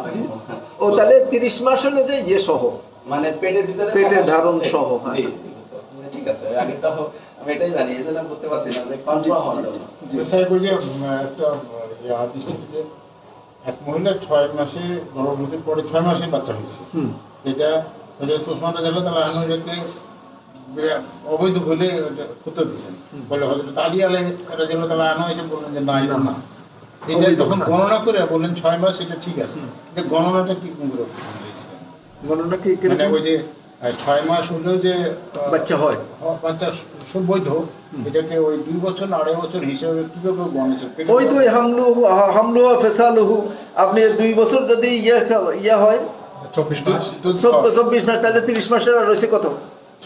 ও তাহলে 30 মাস হলো যে ইয়ে সহ, মানে পেটের ভিতরে পেটে ধারণ সহ। ঠিক আছে, আগে তো আমি এটাই জানি, এজন্য বুঝতে পারছি না যে কনফার্ম হওয়ার জন্য। একটা হাদিস থেকে এক মহিলা 6 মাসে গর্ভবতীর পরে 6 মাসে বাচ্চা হয়েছে। এটা ওসমান রাদিয়াল্লাহু তাআলা আনহু এটাকে অবৈধ বলে খুঁতে দিয়েছেন। বলে হযরত আলী রাদিয়াল্লাহু তাআলা আনহু এসে বললেন যে না, এটা না। এটা তখন গণনা করে বললেন 6 মাস, এটা ঠিক আছে। এটা গণনাটা কি গণনা কি? মানে ওই যে 6 মাস হলেও যে বাচ্চা হয়, বাচ্চা সুদ বৈধ, এটাকে ওই 2 বছর না 2.5 বছর হিসেবে কিভাবে গণেছে? ওই তো হামলু ফেসালহু, আপনি 2 বছর যদি ইয়া হয় 24 মাস 24 মাস, তাহলে 30 মাসের আর রয়েছে কত?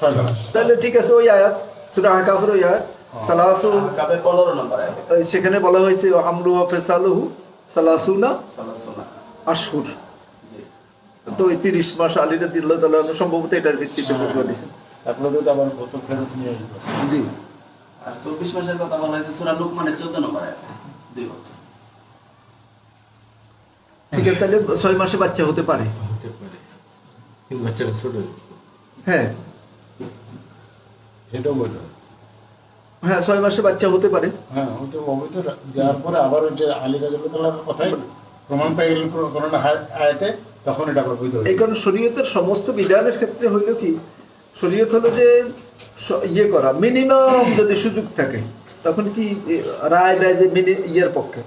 6 মাস। তাহলে ঠিক আছে, ওই আয়াত সূরা আহকাফের ওই আয়াত সালাসু, কাবে 15 নম্বর আয়াতে সেখানে বলা হয়েছে হামলু ফেসালহু সালাসুনা সালাসুনা। আশহুর। তো ওই 30 মাস আলী রাদিয়াল্লাহু তাআলা আনহু সম্ভবত এটার ভিত্তিতে ফতোয়া দিয়েছেন। তারপরে তো আবার বোতল ফেরত নিয়ে আসবে। জি, আর 24 মাসের কথা বলা হয়েছে সূরা লুকমানের 14 নম্বর আয়াতে, 2 বছর। ঠিক আছে, তাহলে 6 মাসে বাচ্চা হতে পারে। হতে পারে, কিন্তু বাচ্চাটা ছোট। হ্যাঁ সেটাও বৈধ। হ্যাঁ, 6 মাসে বাচ্চা হতে পারে। হ্যাঁ, ওই তো অবৈধ যাওয়ার পরে আবার ওই যে আলী রাদিয়াল্লাহু তাআলার কথাই প্রমাণ পেয়ে গেল কোরআন আয়াতে, তখন এটা আবার বৈধ হয়ে এই কারণে শরীয়তের সমস্ত বিধানের ক্ষেত্রে হইল কি, শরীয়ত হলো যে ইয়ে করা, মিনিমাম যদি সুযোগ থাকে তখন কি রায় দেয় যে ইয়ের পক্ষে,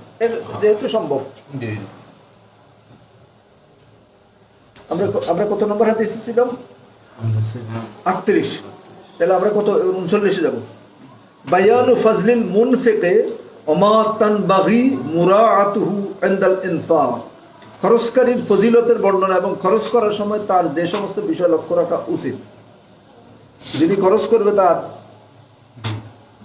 যেহেতু সম্ভব। জি। আমরা কত নম্বর হাদিসে ছিলাম? 38। তাহলে আমরা কত 39-এ যাব। বায়ানু ফাজলিল মুনফিকে ওমা তানবাগি মুরাআতুহু ইনদাল ইনফাক, খরচকারীর ফজিলতের বর্ণনা এবং খরচ করার সময় তার যে সমস্ত বিষয় লক্ষ্য রাখা উচিত। যিনি খরচ করবে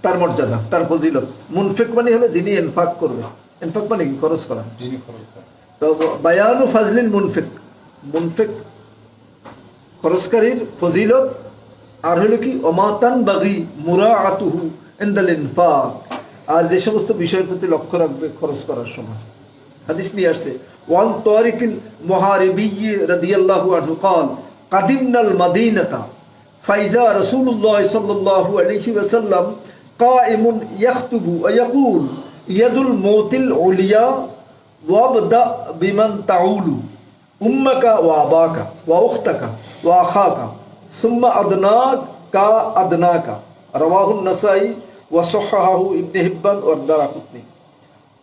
তার মর্যাদা, তার ফজিলত। মুনফিক মানে হলো যিনি ইনফাক করবে। ইনফাক মানে কি? খরচ করা। যিনি খরচ করেন। তো বায়ানু ফাজলিল মুনফিক, মুনফিক খরচকারীর ফজিলত, আর হলো কি ওমাতান বাগি মুরাআতুহু ইনদাল ইনফাক, আর যে সমস্ত বিষয়ের প্রতি লক্ষ্য রাখবে খরচ করার সময়। হাদিস নিয়ে আসছে ওয়ান তারিকিল মুহারিবি রাদিয়াল্লাহু আনহু قال قدمنا المدينة فإذا رسول الله صلى الله عليه وسلم قائم يخطب ويقول يد الموت العليا وابدأ بمن تعول أمك وأباك وأختك وأخاك ثم أدناك كأدناك رواه النسائي وصححه ابن حبان والدارقطني।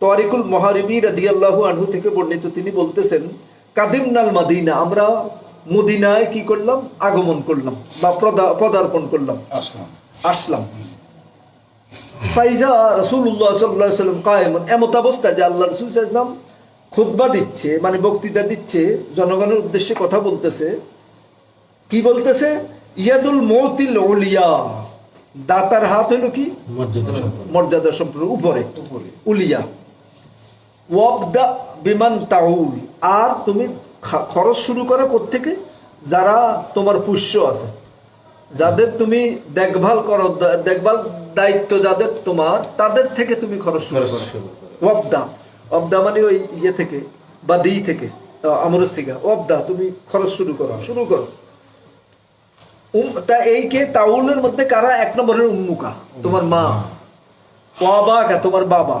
তারিকুল মুহারিবি রাদিয়াল্লাহু আনহু থেকে বর্ণিত, তিনি বলতেছেন কাদিমনাল মাদিনা, আমরা মদিনায় কি করলাম? আগমন করলাম বা পদার্পণ করলাম, আসলাম। ফাইজা রাসূলুল্লাহ সাল্লাল্লাহু আলাইহি ওয়াসাল্লাম কায়েমান, এমত অবস্থা যে আল্লাহ রাসূল সাল্লাল্লাহু আলাইহি ওয়াসাল্লাম খুতবা দিচ্ছে, মানে বক্তৃতা দিচ্ছে, জনগণের উদ্দেশ্যে কথা বলতেছে। কি বলতেছে? ইয়াদুল মৌতিল উলিয়া, দাতার হাত হলো কি? মর্যাদা সম্পূর্ণ উপরে, উলিয়া। ওয়াবদা বিমান তাউল, আর তুমি খরচ শুরু করো কোত্থেকে? যারা তোমার পুষ্য আছে, যাদের তুমি দেখভাল করো, দেখভাল দায়িত্ব যাদের তোমার, তাদের থেকে তুমি খরচ শুরু করো। ওয়াবদা, অবদা মানে ওই ইয়ে থেকে বা দি থেকে, আমরের সিগা। ওয়াবদা, তুমি খরচ শুরু করো, শুরু করো। তা এই কে তাউলের মধ্যে কারা? 1 নম্বর হলো উম্মুকা, তোমার মা। ওয়াবাকা, তোমার বাবা।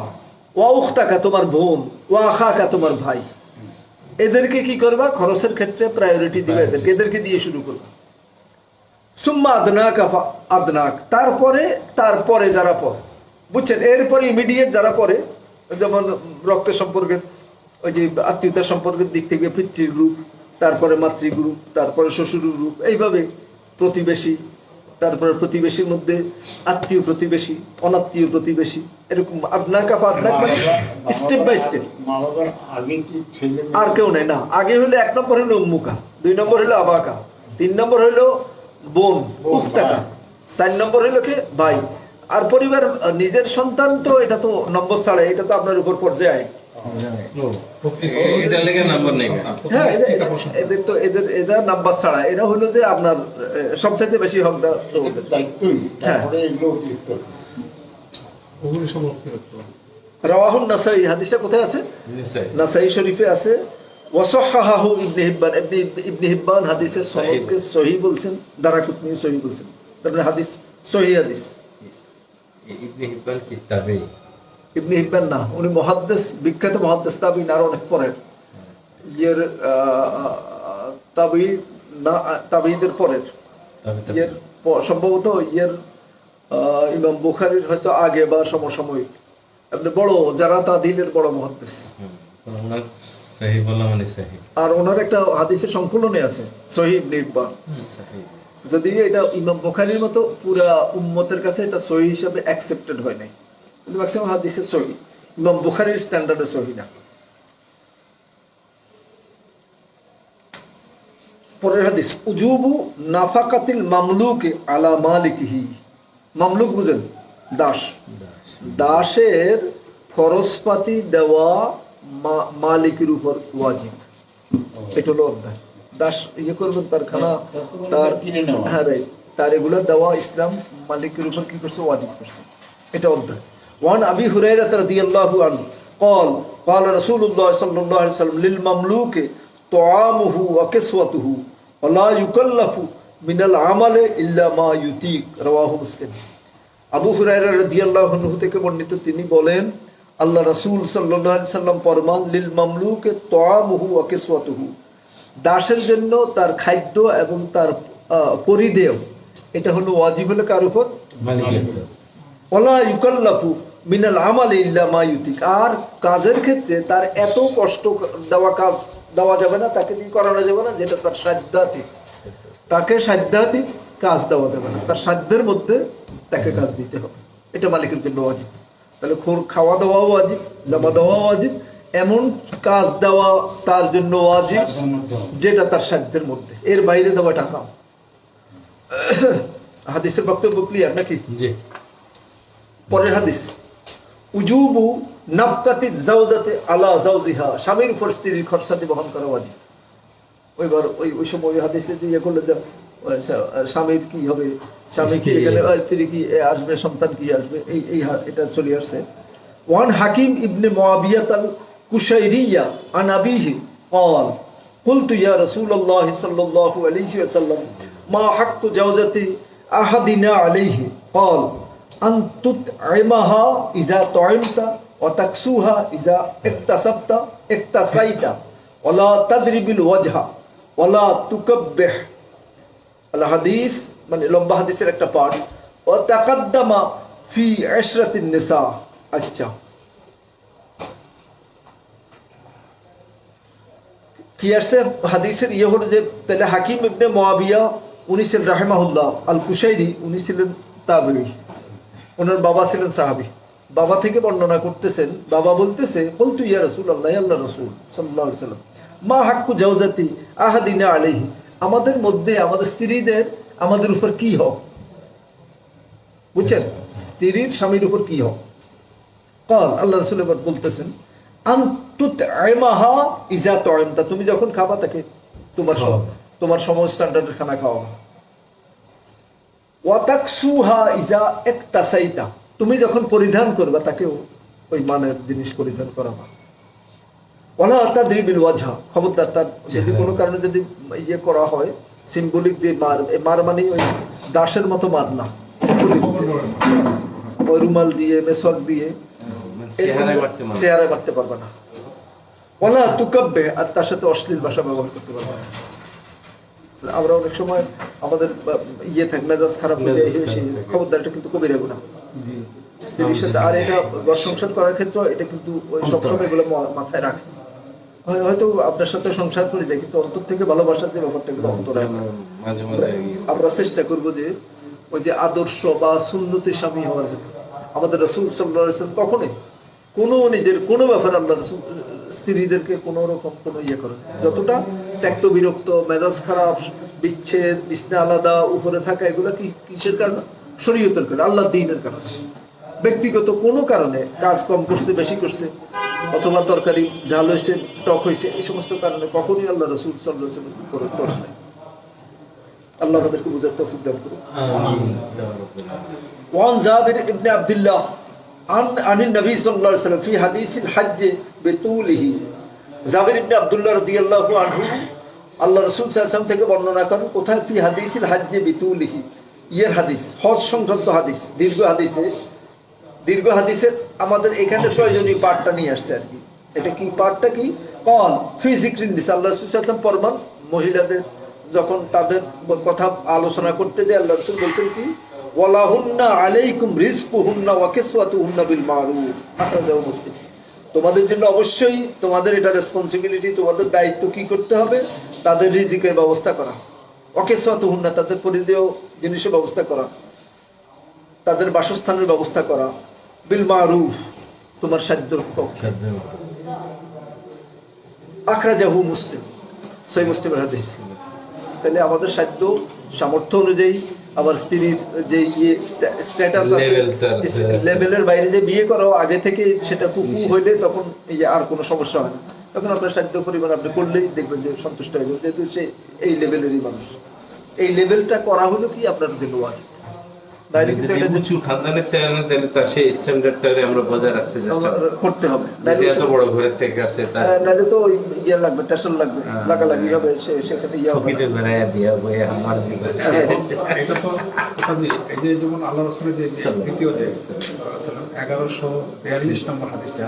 ওয়া উখতাকা, তোমার বোন। ওয়া আখাকা, তোমার ভাই। এদেরকে কি করবা? খরচের ক্ষেত্রে প্রায়োরিটি দিবে, এদেরকে দিয়ে শুরু করবা। সুম্মা আদনাকা আদনাক, তারপরে যারা পরে, বুঝছেন? এরপরে ইমিডিয়েট যারা পরে, যেমন রক্তের সম্পর্কের, ওই যে আত্মীয়তার সম্পর্কের দিক থেকে পিতৃ গ্রুপ, তারপরে মাতৃ গ্রুপ, তারপরে শ্বশুর গ্রুপ, এইভাবে প্রতিবেশী, তারপরে প্রতিবেশীর মধ্যে আত্মীয় প্রতিবেশী, অনাত্মীয় প্রতিবেশী, এরকম আদনাকা আদনাক, মানে স্টেপ বাই স্টেপ। মা বাবার আগে কি ছেলে আর কেউ নেই না। আগে হলো 1 নম্বর হলো উম্মুকা, 2 নম্বর হলো আবাকা, 3 নম্বর হলো বোন, উখতাকা, 4 নম্বর হলো কে? ভাই। আর পরিবার, নিজের সন্তান তো এটা তো নম্বর ছাড়া, এটা তো আপনার উপর পর্যায়ে। এটা লেগে নাম্বার নেই। হ্যাঁ, এদের তো এদের নাম্বার ছাড়া, এরা হলো যে আপনার সবচাইতে বেশি হকদার তো ওদের। দায়িত্বই, তারপরে এগুলো অতিরিক্ত। ওগুলি সব অতিরিক্ত। রাওয়াহুন নাসাই, হাদিসটা কোথায় আছে? নাসাই শরীফে আছে। ওয়াসাহহাহু ইবনে হিব্বান, ইবনে হিব্বান হাদিসের সনদকে সহিহ বলছেন, দারাকুতনি সহিহ বলছেন। তারপরে হাদিস সহিহ হাদিস। ইবনে হিব্বান কি তাবেঈ? ইবনে হিব্বান না, উনি মুহাদ্দিস, বিখ্যাত মুহাদ্দিস, তাবেঈ, আর অনেক পরের ইয়ের তাবেঈ না, তাবেঈদের পরের ইয়ের, সম্ভবত ইয়ের ইমাম বুখারীর হয়তো আগে বা সমসাময়িক, আপনি বড়, যারা তাদিলের বড় মুহাদ্দিস। ওনার সহিহ বলা মানে সহিহ। আর ওনার একটা হাদিসের সংকলনে আছে সহিহ ইবনে হিব্বান। যদিও এটা ইমাম বুখারীর মতো পুরা উম্মতের কাছে এটা সহিহ হিসাবে অ্যাকসেপ্টেড হয় নাই, কিন্তু ম্যাক্সিমাম হাদিসে সহিহ, ইমাম বুখারীর স্ট্যান্ডার্ডে সহিহ না। পরের হাদিস, উজুবু নাফাকাতিল মামলুকি আলা মালিকিহি। মামলুক বুঝেন? দাস। দাসের খরচপাতি দেওয়া মালিকের উপর ওয়াজিব। এটা হলো অধ্যায়। দাস ইয়ে করবেন, তার খানা, তার কিনে নেওয়া। হ্যাঁ রাইট, তার এগুলো দেওয়া ইসলাম মালিকের উপর কি করছে? ওয়াজিব করছে। এটা অধ্যায়। ওয়ান আবি হুরায়রা রাদিয়াল্লাহু আনহু قال قال رسول الله صلى الله عليه وسلم للمملوك طعامه وكسوته ولا يكلف من العمل الا ما يطيق رواه মুসলিম। আবু হুরায়রা রাদিয়াল্লাহু আনহু থেকে বর্ণিত, তিনি বলেন আল্লাহ রাসূল সাল্লাল্লাহু আলাইহি সাল্লাম ফরমান, লিল মামলুকে তাআমুহু ওয়া কিসওয়াতুহু, দাসের জন্য তার খাদ্য এবং তার পরিধেয় এটা হলো ওয়াজিব, হলো কার উপর? ওয়ালা ইউকাল্লাফু মিনাল আমালি ইল্লা মা ইউতিক, আর কাজের ক্ষেত্রে তার এত কষ্ট দেওয়া কাজ দেওয়া যাবে না, তাকে দিয়ে করানো যাবে না যেটা তার সাধ্যাতীত। তাকে সাধ্যাতীত কাজ দেওয়া যাবে না, তার সাধ্যের মধ্যে তাকে কাজ দিতে হবে। এটা মালিকের জন্য ওয়াজিব। তাহলে খাওয়া দাওয়াও ওয়াজিব, জামা দেওয়া ওয়াজিব, এমন কাজ দেওয়া তার জন্য ওয়াজিব যেটা তার সাধ্যের মধ্যে, এর বাইরে দেওয়াটা হারাম। হাদিসের বক্তব্য ক্লিয়ার নাকি? জি। পরের হাদিস, উজুবু নাফকাতি জাওজাতি আলা জাওজিহা, স্বামীর উপর স্ত্রীর খরচাটি বহন করা ওয়াজিব। ওইবার ওই সময় ওই হাদিসে যে ইয়ে করলে যে স্বামীর কি হবে, স্বামী কি এখানে, স্ত্রী কি আসবে, সন্তান কি আসবে, এই এটা চলে আসছে। ওয়ান হাকিম ইবনে মুআবিয়াত আল কুশাইরিয়া আন আবিহি قال قلت يا رسول الله صلى الله عليه وسلم ما حق زوجة أحدنا عليه قال أن تطعمها إذا طعمت وتكسوها إذا اكتسيت ولا تضرب الوجه ولا تكبح। الحديث মানে লম্বা হাদিসের একটা পার্ট। وتقدم في عشرة النساء। আচ্ছা, কি আসছে হাদিসের ইয়ে হলো যে, তাহলে হাকিম ইবনে মুআবিয়া উনি ছিলেন রাহিমাহুল্লাহ আল কুশাইরি, উনি ছিলেন তাবেঈ, ওনার বাবা ছিলেন সাহাবী। বাবা থেকে বর্ণনা করতেছেন, বাবা বলতেছে, বলতু ইয়া রাসূলুল্লাহ, আল্লাহ রাসূল সাল্লাল্লাহু আলাইহি ওয়াসাল্লাম, মা হাক্কু জাওজাতি আহাদিনা আলাইহি, আমাদের মধ্যে আমাদের স্ত্রীদের আমাদের উপর কি হক? বুঝছেন, স্ত্রীর স্বামীর উপর কি হক? قال আল্লাহ রাসূল এবার বলতেছেন, তুমি যখন খাবা তাকে তোমার সময় স্ট্যান্ডার্ডের খানা খাওয়াবা। তুমি যখন পরিধান করবা তাকেও ওই মানের জিনিস পরিধান করাবা। খবরদার, তার যদি কোনো কারণে যদি ইয়ে করা হয়, সিম্বলিক যে মার মানে ওই দাসের মতো মার না, সিম্বলিক ওই রুমাল দিয়ে, মেসওয়াক দিয়ে চেহারায় মারতে পারবে না। ওয়ালা তুকাব্বে, আর তার সাথে অশ্লীল ভাষা ব্যবহার করতে পারবে না। আমরা অনেক সময় আমাদের ইয়ে থাকে, মেজাজ খারাপ হয়ে যায়, খবরদার, এটা কিন্তু কবিরা গুনাহ স্ত্রীর সাথে। আর এটা ঘর সংসার করার ক্ষেত্রে এটা কিন্তু ওই সবসময় এগুলো মাথায় রাখে। হয়তো আপনার সাথে সংসার করে যায়, কিন্তু অন্তর থেকে ভালোবাসার যে ব্যাপারটা এগুলো অন্তরে আমরা চেষ্টা করবো যে ওই যে আদর্শ বা সুন্নতি স্বামী হওয়ার জন্য। আমাদের রাসূল সাল্লাল্লাহু আলাইহি ওয়াসাল্লাম কখনোই কোনো নিজের কোনো ব্যাপারে আল্লাহ রাসূল স্ত্রীদেরকে কোনো রকম কোনো ইয়ে করেন, যতটা ত্যক্ত বিরক্ত, মেজাজ খারাপ, বিচ্ছেদ, বিছনা আলাদা, উপরে থাকা, এগুলো কি কিসের কারণে? শরীয়তের কারণে, আল্লাহর দ্বীনের কারণে। ব্যক্তিগত কোনো কারণে কাজ কম করছে, বেশি করছে, অথবা তরকারি ঝাল হয়েছে, টক হয়েছে, এই সমস্ত কারণে কখনোই আল্লাহ রাসূল সাল্লাল্লাহু আলাইহি ওয়াসাল্লাম করেন নাই। আল্লাহ আমাদেরকে বুঝার তৌফিক দান করুন। ওয়ান জাবির ইবনে আব্দুল্লাহ আনিন নবী সাল্লাল্লাহু আলাইহি ওয়াসাল্লাম ফি হাদিসিল হজ্জ বিতুলিহি, জাবির ইবনে আব্দুল্লাহ রাদিয়াল্লাহু আনহু আল্লাহ রাসূল সাল্লাল্লাহু আলাইহি ওয়াসাল্লাম থেকে বর্ণনা করেন, কোথায়? ফি হাদিসিল হজ্জ বিতুলিহি, ইয়ের হাদিস, হজ সংক্রান্ত হাদিস, দীর্ঘ হাদিসের আমাদের এখানে প্রয়োজনীয় পার্টটা নিয়ে আসছে আর কি। এটা কি পার্টটা কি? কল ফি যিকরিন নিসা, আল্লাহ রাসূল সাল্লাল্লাহু আলাইহি ওয়াসাল্লাম ফরমান, মহিলাদের যখন তাদের কথা আলোচনা করতে যায়, আল্লাহ রাসূল বলছেন কি, ওয়ালাহুন্না আলাইকুম রিজকুহুন্না ওয়া কিসওয়াতুহুন্না বিল মারুফ, আখরাজাহু মুসলিম। তোমাদের জন্য অবশ্যই তোমাদের এটা রেসপন্সিবিলিটি, তোমাদের দায়িত্ব কি করতে হবে? তাদের রিজিকের ব্যবস্থা করা ওয়াকিসওয়াতুহুন্না, তাদের পরিধেয় জিনিসের ব্যবস্থা করা, তাদের বাসস্থানের ব্যবস্থা করা, বিল মারুফ, তোমার সাধ্যর পক্ষে। আখরাজাহু মুসলিম, সহিহ মুসলিমের হাদিস। তাহলে আমাদের সাধ্য সামর্থ্য অনুযায়ী আবার স্ত্রীর যে স্ট্যাটাস আছে, লেভেলের বাইরে যে বিয়ে করা আগে থেকে সেটা কুকু হইলে তখন এই যে আর কোনো সমস্যা হয় না, তখন আপনার সাধ্য পরিমাণ আপনি করলেই দেখবেন যে সন্তুষ্ট হয়ে যাবে, যেহেতু সে এই লেভেলেরই মানুষ। এই লেভেলটা করা হলো কি আপনার জন্য ওয়াজিব। তাইলে কিন্তু এটা উঁচু খানদানের তাহলে তার সেই স্ট্যান্ডার্ডটারে আমরা বজায় রাখতে চেষ্টা করতে হবে, যদি এত বড় ঘরের থেকে আসে তার নাহলে তো ওই ইয়ে লাগবে, টেনশন লাগবে, লাগালাগি হবে, সেখানে ইয়ে হবে না। ফকিরের বেড়ায় বিয়া বয়ে আমার জীবন এটা তো কথাজি, এই যে যেমন আল্লাহ রাসূলের যে দ্বিতীয় যে 1142 নম্বর হাদিসটা,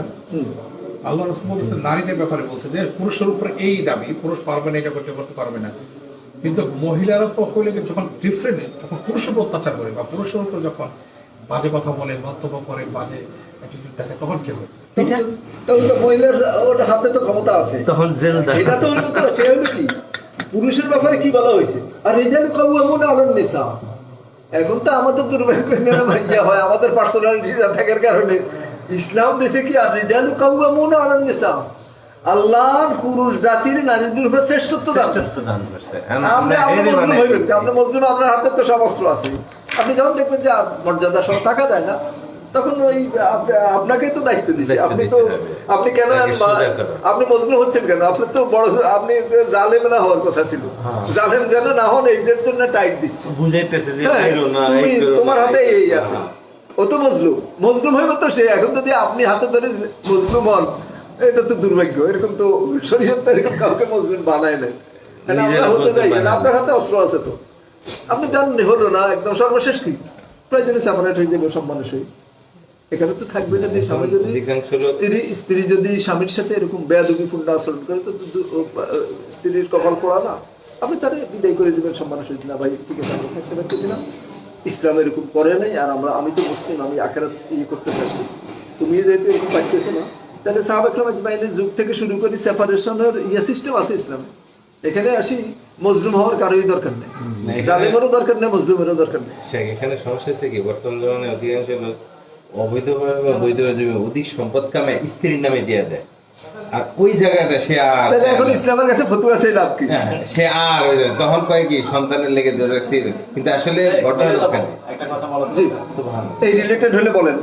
আল্লাহ রাসূল বলেছেন নারীদের ব্যাপারে বলছে যে পুরুষের উপর এই দাবি, পুরুষ পারবে না, এটা করতে পারবে না, কিন্তু মহিলারা তো হইলে যখন ডিফারেন্ট, তখন পুরুষের উপর অত্যাচার করে বা পুরুষের উপর যখন বাজে কথা বলে, মন্তব্য করে, বাজে অ্যাটিটিউড দেখে, তখন কি হবে? মহিলার ওর হাতে তো ক্ষমতা আছে, তখন জেল এটা তো হলো তো সে হলো কি পুরুষের ব্যাপারে কি বলা হয়েছে, আর রিজাল কাওয়ামুনা আলান নিসা। এখন তো আমাদের দুর্ভাগ্য ভাইয়া হয়, আমাদের পার্সোনালিটি না থাকার কারণে ইসলাম দেশে কি আর রিজাল কাওয়ামুনা আলান নিসা, আল্লাহর পুরুষ জাতির নারীদের উপর শ্রেষ্ঠত্ব দান করছে। আপনি মজলুম, আপনার হাতে তো সব অস্ত্র আছে, আপনি যখন দেখবেন যে মর্যাদা সহ থাকা যায় না, তখন ওই আপনাকেই তো দায়িত্ব দিচ্ছে। আপনি কেন আপনি মজলুম হচ্ছেন কেন? আপনার তো বড়, আপনি জালেম না হওয়ার কথা ছিল, জালেম যেন না হন এই জন্য টাইট দিচ্ছে, বুঝাইতেছে যে তোমার হাতে এই আছে, ও তো মজলুম হইব তো সে। এখন যদি আপনি হাতে ধরে মজলুম হন, এটা তো দুর্ভাগ্য। এরকম তো শরীয়ত এরকম কাউকে মজলুম বানায় না, আমরা হতে যাই না। আপনার হাতে অস্ত্র আছে তো আপনি জানেন, হলো না একদম সর্বশেষ কি প্রয়োজনে সেপারেট হয়ে যাবে সব মানুষই। এখানে তো থাকবে না যে স্বামী যদি স্ত্রী যদি স্বামীর সাথে এরকম বেয়াদবিপূর্ণ আচরণ করে, তো স্ত্রীর কপাল পড়া না, আপনি তারা বিদায় করে দেবেন সব মানুষের। না ভাই ঠিক আছে, আমি থাকতে পারতেছিলাম, ইসলাম এরকম করে নাই, আর আমি তো মুসলিম, আমি আখেরাত ইয়ে করতে চাচ্ছি, তুমি যেহেতু এরকম পাইতেছো না, তাহলে সাহাবা ইকরাম আজমাইনের যুগ থেকে শুরু করে সেপারেশনের ইয়ে সিস্টেম আছে ইসলামে। এখানে আসি মজলুম হওয়ার কারোই দরকার নেই, জালেমেরও দরকার নেই, মজলুমেরও দরকার নেই। এখানে সমস্যা হচ্ছে কি, বর্তমান জমানায় অধিকাংশ লোক অবৈধভাবে বা বৈধভাবে অধিক সম্পদ কামে স্ত্রীর নামে দিয়ে দেয়, আর ওই জায়গাটা সে আর এখন ইসলামের কাছে ফতুয়া আছে লাভ কি, সে আর তখন কয় কি সন্তানের লেগে ধরে রাখছি, কিন্তু আসলে ঘটনা একটা কথা বলা এই রিলেটেড হলে বলেন,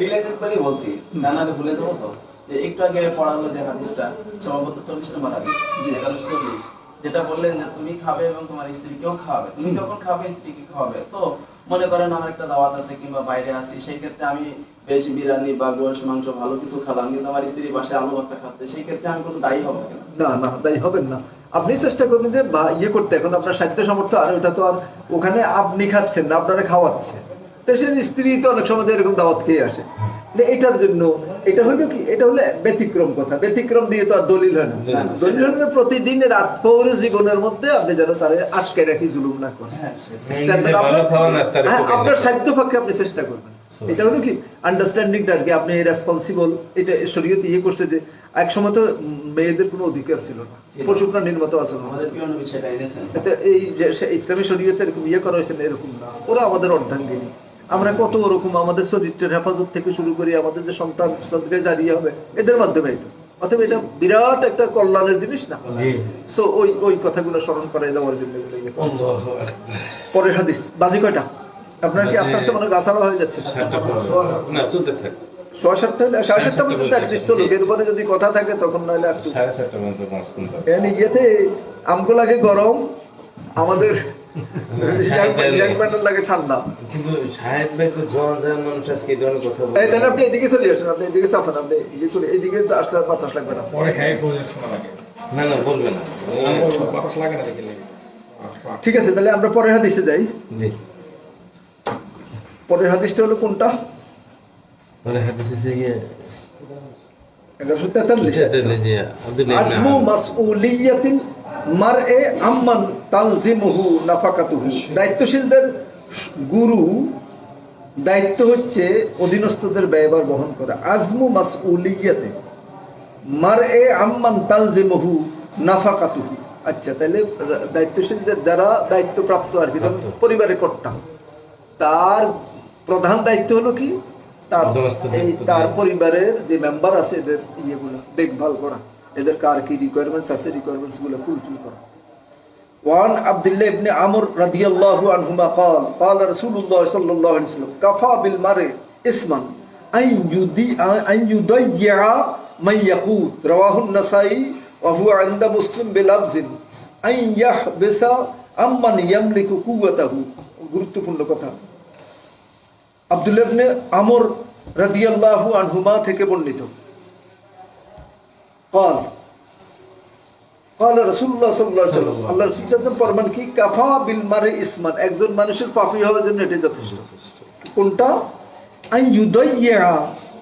রিলেটেড করে বলছি, জানালে ভুলে যাবো তো। যে একটু আগে পড়া হলো যে হাদিসটা, সম্ভবত 40 নম্বর হাদিস, 1140, যেটা বললেন যে তুমি খাবে এবং তোমার স্ত্রীকেও খাওয়াবে। তুমি যখন খাবে স্ত্রীকে খাওয়াবে, তো মনে করেন আমার একটা দাওয়াত আছে কিংবা বাইরে আছি, সেই ক্ষেত্রে আমি বেশ বিরিয়ানি বা গোশ মাংস ভালো কিছু খেলাম, কিন্তু আমার স্ত্রী পাশে আলু ভর্তা খাচ্ছে, সেই ক্ষেত্রে আমি কোনো দায়ী হবো না? না, দায়ী হবেন না। আপনি চেষ্টা করবেন যে ইয়ে করতে, এখন আপনার সাধ্য সামর্থ্য, আর ওটা তো আর ওখানে আপনি খাচ্ছেন না, আপনারা খাওয়াচ্ছে, দেশের স্ত্রী তো অনেক সময় এরকম দাওয়াত খেয়ে আসে। এটার জন্য এটা হলো কি, এটা হলো ব্যতিক্রম কথা, ব্যতিক্রম দিয়ে তো আর দলিল হয় না। দলিল হলো যে প্রতিদিন রাত পৌরে জীবনের মধ্যে আপনি যেন তারে আটকে রাখি, জুলুম না করেন, আপনার সাধ্য পক্ষে আপনি চেষ্টা করবেন। এটা হলো কি আন্ডারস্ট্যান্ডিংটা আর কি, আপনি রেসপন্সিবল। এটা শরীয়ত ইয়ে করছে যে এক সময় তো মেয়েদের কোনো অধিকার ছিল না, পশু প্রাণীর মতো আছে না, এই ইসলামী শরীয়তে এরকম ইয়ে করা হয়েছে না, এরকম না, ওরা আমাদের অর্ধাঙ্গিনী। আমরা কত ওরকম আমাদের চরিত্রের হেফাজত থেকে শুরু করি, আমাদের যে সন্তান সদকায়ে জারিয়া হবে এদের মাধ্যমে, এটা অথবা এটা বিরাট একটা কল্যাণের জিনিস না। সো ওই কথাগুলো স্মরণ করাই দেওয়ার জন্য। পরের হাদিস বাজি কয়টা? আপনার কি আস্তে আস্তে মনে গাছাড়া হয়ে যাচ্ছে? 7:30 পর্যন্ত এরপরে যদি কথা থাকে তখন নইলে ইয়েতে আমগো লাগে গরম, আমাদের লাগে ঠান্ডা। আপনি এদিকে চলে আসেন, আপনি এদিকে চাপেন, আপনি এইদিকে আসলে বাতাস লাগবে না। ঠিক আছে, তাহলে আমরা পরের হাদিসে যাই। পরের হাদিসটা হলো কোনটা? 1143। আজমু মাসউলিয়াতিল মারএ আম্মান তালজিমুহু নাফাকাতুহু। দায়িত্বশীলদের গুরু দায়িত্ব হচ্ছে অধীনস্থদের ব্যয়ভার বহন করা। আজমু মাসউলিয়াতে মারএ আম্মান তালজিমুহু নাফাকাতুহু। আচ্ছা, তাহলে দায়িত্বশীল যারা দায়িত্বপ্রাপ্ত আর কি, যেমন পরিবারের কর্তা, তার প্রধান দায়িত্ব হলো কি তার তার পরিবারের যে মেম্বার আছে এদের ইয়েগুলো দেখভাল করা, এদের কার কি রিকোয়ারমেন্টস আছে, রিকোয়ারমেন্টস গুলো ফুলফিল করা। وعن عبد الله بن عمرو رضي الله عنهما قال قال رسول الله صلى الله عليه وسلم كفى بالمرء اسما أن يضيع من يقوت رواه النسائي وهو عند مسلم بلفظ أن يحبس عمن يملك قوته। গুরুত্বপূর্ণ কথা। আব্দুল্লাহ ইবনে আমর রাদিয়াল্লাহু আনহুমা থেকে বর্ণিত, قال قال রাসূলুল্লাহ সাল্লাল্লাহু আলাইহি ওয়াসাল্লাম, আল্লাহর রাসূল সাল্লাল্লাহু আলাইহি ওয়াসাল্লাম ফরমান কি কাফা বিল মারই ইসমান, একজন মানুষের পাপী হওয়ার জন্য এটাই যথেষ্ট। কোনটা? আন ইউদাইয়া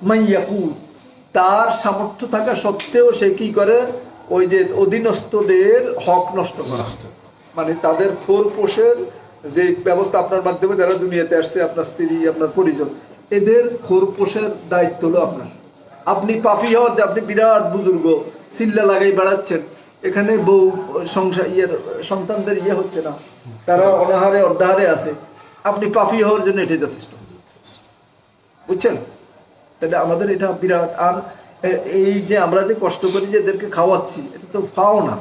মান ইয়াকুত, তার সামর্থ্য থাকা সত্ত্বেও সে কি করে, ওই যে অধীনস্থদের হক নষ্ট করা, মানে তাদের খোরপোশের যে ব্যবস্থা আপনার মাধ্যমে যারা দুনিয়াতে আসছে, আপনার স্ত্রী, আপনার পরিজন, এদের খোরপোশের দায়িত্ব হলো আপনার। আপনি পাপী হওয়ার যে আপনি বিরাট বুজুর্গ চিল্লা লাগাই বেড়াচ্ছেন, এখানে বউ সংসার সন্তানদের হচ্ছে না, তারা অনাহারে অর্ধাহারে আছে, আপনি পাপী হওয়ার জন্য এটাই যথেষ্ট, বুঝছেন? তাহলে আমাদের এটা বিরাট। আর এই যে আমরা যে কষ্ট করি যে এদেরকে খাওয়াচ্ছি, এটা তো পাও না,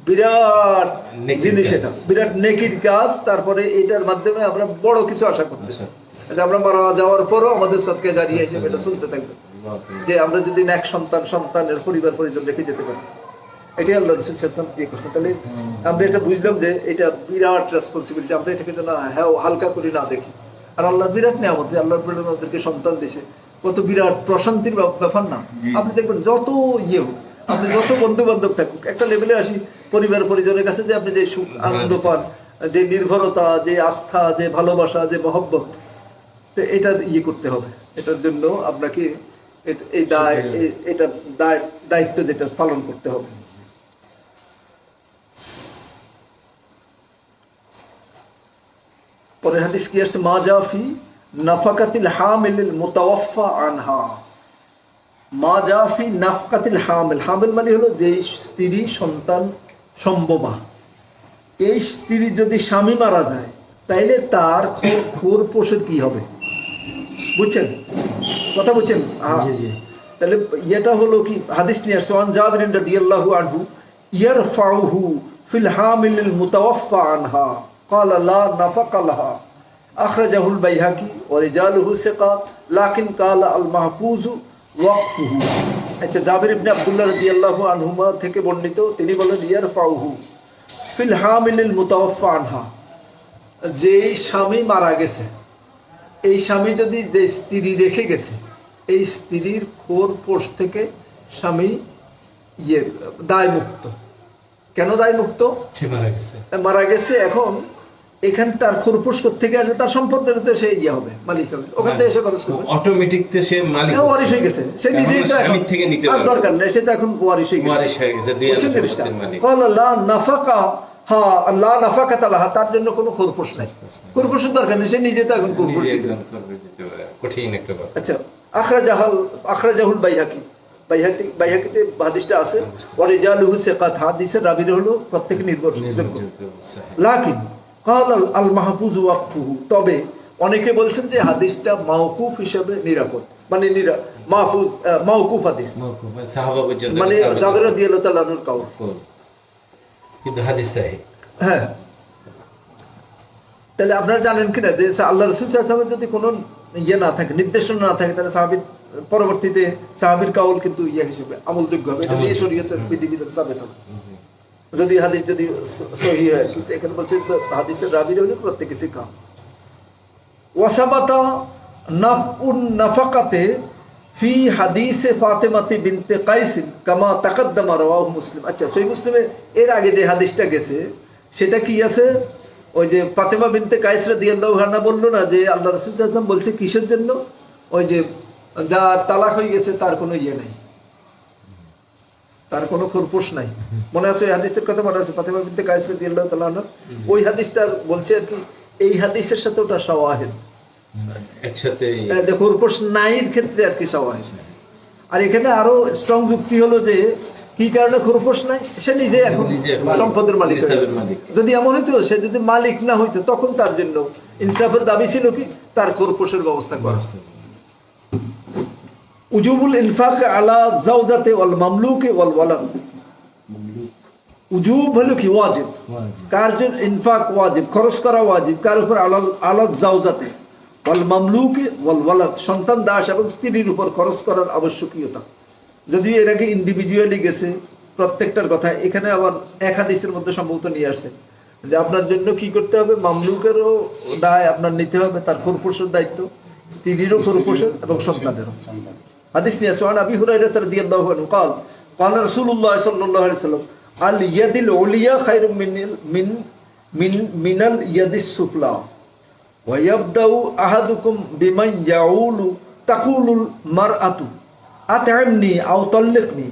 বিরাট জিনিস, এটা বিরাট নেকির কাজ। তারপরে এটার মাধ্যমে আমরা বড় কিছু আশা করতেছি, আমরা মারা যাওয়ার পরও আমাদের সদকায়ে জারিয়া হিসেবে এটা চলতে থাকবে, যে আমরা যদি এক সন্তানের পরিবার পরিজন রেখে যেতে পারি। এটাই আল্লাহ রাসূল সাল্লাল্লাহু আলাইহি ওয়াসাল্লাম ইয়ে করছেন। তাহলে আমরা এটা বুঝলাম যে এটা বিরাট রেসপন্সিবিলিটি, আমরা এটাকে যেন হালকা করি না দেখি। আর আল্লাহ বিরাট নিয়ামত, আল্লাহর পরে আমাদেরকে সন্তান দিয়েছে, কত বিরাট প্রশান্তির ব্যাপার না? আপনি দেখবেন যত হোক, আপনি যত বন্ধু বান্ধব থাকুক, একটা লেভেলে আসি পরিবার পরিজনের কাছে যে আপনি যে সুখ আনন্দ পান, যে নির্ভরতা, যে আস্থা, যে ভালোবাসা, যে মহব্বত, তো এটার করতে হবে। এটার জন্য আপনাকে এই দায়িত্ব যেটা পালন করতে হবে। পরের হাদিস কি আছে? মা জাফি নাফাকাতিল হামিলিল মুতাওয়াফা আনহা। মা জাফি নাফকাতিল হামিল, হামিল মানে হলো যে স্ত্রী সন্তান সম্ভবা, এই স্ত্রী যদি স্বামী মারা যায় তাইলে তার খোরপোশের কি হবে, বুঝছেন কথা? বুঝছেন? তাহলে এটা হলো কি হাদিস নিয়ে আসছে, ওয়ান জাবির রাদিয়াল্লাহু আনহু ইয়ারফাউহু ফিল হামিলিল মুতাওয়াফা আনহা قال لا نفق لها أخرجه البيهقي ورجاله ثقات لكن قال المحفوظ وقفه। আচ্ছা, জাবির ইবনে আব্দুল্লাহ রাদিয়াল্লাহু আনহুমা থেকে বর্ণিত, তিনি বলেন ইয়ারফাউহু ফিল হামিলিল মুতাওয়াফা আনহা, যে স্বামী মারা গেছে, এই স্বামী যদি যে স্ত্রী রেখে গেছে, এই স্ত্রীর খোরপোশ থেকে স্বামী দায় মুক্ত। কেন দায় মুক্ত? মারা গেছে, এখন এখান তার খোরপোশ থেকে আসবে, তার সম্পদের সে হবে, মালিক হবে, ওখান থেকে এসে খরচ করবে, অটোমেটিক তো সে মালিক, ওয়ারিশ হয়ে গেছে, সে নিজেই তো এখন আর দরকার নেই, সে তো এখন ওয়ারিশ হয়ে গেছে। ক্বালা লা নাফাকা, হ্যাঁ, লা নাফাকাতা লাহা, তার জন্য কোনো খোরপোশ নাই, খোরপোশের দরকার নেই, সে নিজে তো এখন খোরপোশ কঠিন একটা ব্যাপার। আচ্ছা, আখরাজাহুল বাইহাকি, বাইহাকিতে হাদিসটা আছে, ওয়ারিজালুহু সিকাত, হাদিসের রাবী হলো প্রত্যেকে নির্ভরযোগ্য। লাকিন ক্বাল আল মাহফুজ ওয়াকফুহু, তবে অনেকে বলছেন যে হাদিসটা মাওকুফ হিসেবে নিরাপদ, মানে মাহফুজ মাওকুফ হাদিস, সাহাবা পর্যন্ত, মানে জাবের রাদিয়াল্লাহু তাআলা আনহুর কাউল, কিন্তু হাদিস সহিহ। হ্যাঁ, তাহলে আপনারা জানেন কিনা যে আল্লাহ রাসূল সাল্লাল্লাহু আলাইহি ওয়াসাল্লাম যদি কোনো না থাকে, নির্দেশনা না থাকে, তাহলে সাহাবীর পরবর্তীতে সাহাবীর কাউল কিন্তু হিসেবে আমলযোগ্য হবে, এটা দিয়ে শরীয়তের বিধিবিধান সাবিত হবে, যদি হাদিস যদি সহিহ হয়। কিন্তু এখানে বলছে হাদিসের রাবী হলে প্রত্যেকে শিখা। ওয়াসাবাতা নাফউন নাফাকাতে ফি হাদিসে ফাতেমাতি বিনতে কাইস কামা তাকাদ্দামা রাওয়াহু মুসলিম। আচ্ছা, সহিহ মুসলিমে এর আগে যে হাদিসটা গেছে সেটা কি আছে? ওই যে ফাতেমা বিনতে কাইস রাদিয়াল্লাহু আনহা বললো না যে আল্লাহ রাসূল সাল্লাল্লাহু আলাইহি ওয়াসাল্লাম বলছে কিসের জন্য? ওই যে যার তালাক হয়ে গেছে তার কোনো নাই, তার কোনো খোরপোশ নাই, মনে আছে? ওই হাদিসের কথা মনে আছে? ফাতেমা বিনতে কাইস রাদিয়াল্লাহু তাআলা আনহা, ওই হাদিসটা বলছে আর কি, এই হাদিসের সাথে ওটা শাওয়াহিদ, একসাথে খোরপোশ নাইর ক্ষেত্রে আর কি শাওয়াহিদ। আর এখানে আরো স্ট্রং যুক্তি হলো যে কি কারণে খরপোশ নাই, সে নিজে এখন নিজে এখন সম্পদের মালিক হয়ে নিসাবের গেছে। মালিক। যদি এমন হইতো সে যদি মালিক না হইতো তখন তার জন্য ইনসাফের দাবি ছিল কি তার খরপোশের ব্যবস্থা করা। উজুবুল ইনফাক আলা জাওজাতে ওয়াল মামলুকে ওয়াল ওয়ালাদ। উজুব হলো কি ওয়াজিব, কার জন্য ইনফাক ওয়াজিব, খরচ করা ওয়াজিব, কার উপর আলা জাওজাতে ওয়াল মামলুকে ওয়াল ওয়ালাদ, সন্তান দাস এবং স্ত্রীর উপর খরচ করার আবশ্যকীয়তা। যদিও এর আগে ইন্ডিভিজুয়ালি গেছে প্রত্যেকটার কথা, এখানে আবার এক হাদিসের মধ্যে সম্ভবত নিয়ে আসছে যে আপনার জন্য কি করতে হবে, মামলুকেরও দায় আপনার নিতে হবে, তার খরপোশের দায়িত্ব, স্ত্রীরও খরপোশের এবং সন্তানেরও। হাদিস নিয়ে আসছে, আবি হুরায়রা রাদিয়াল্লাহু আনহু قال قال رسول الله صلى الله عليه وسلم اليد العليا خير من اليد السفلى ويبدأ أحدكم بمن يعول تقول المرأة أطعمني أو طلقني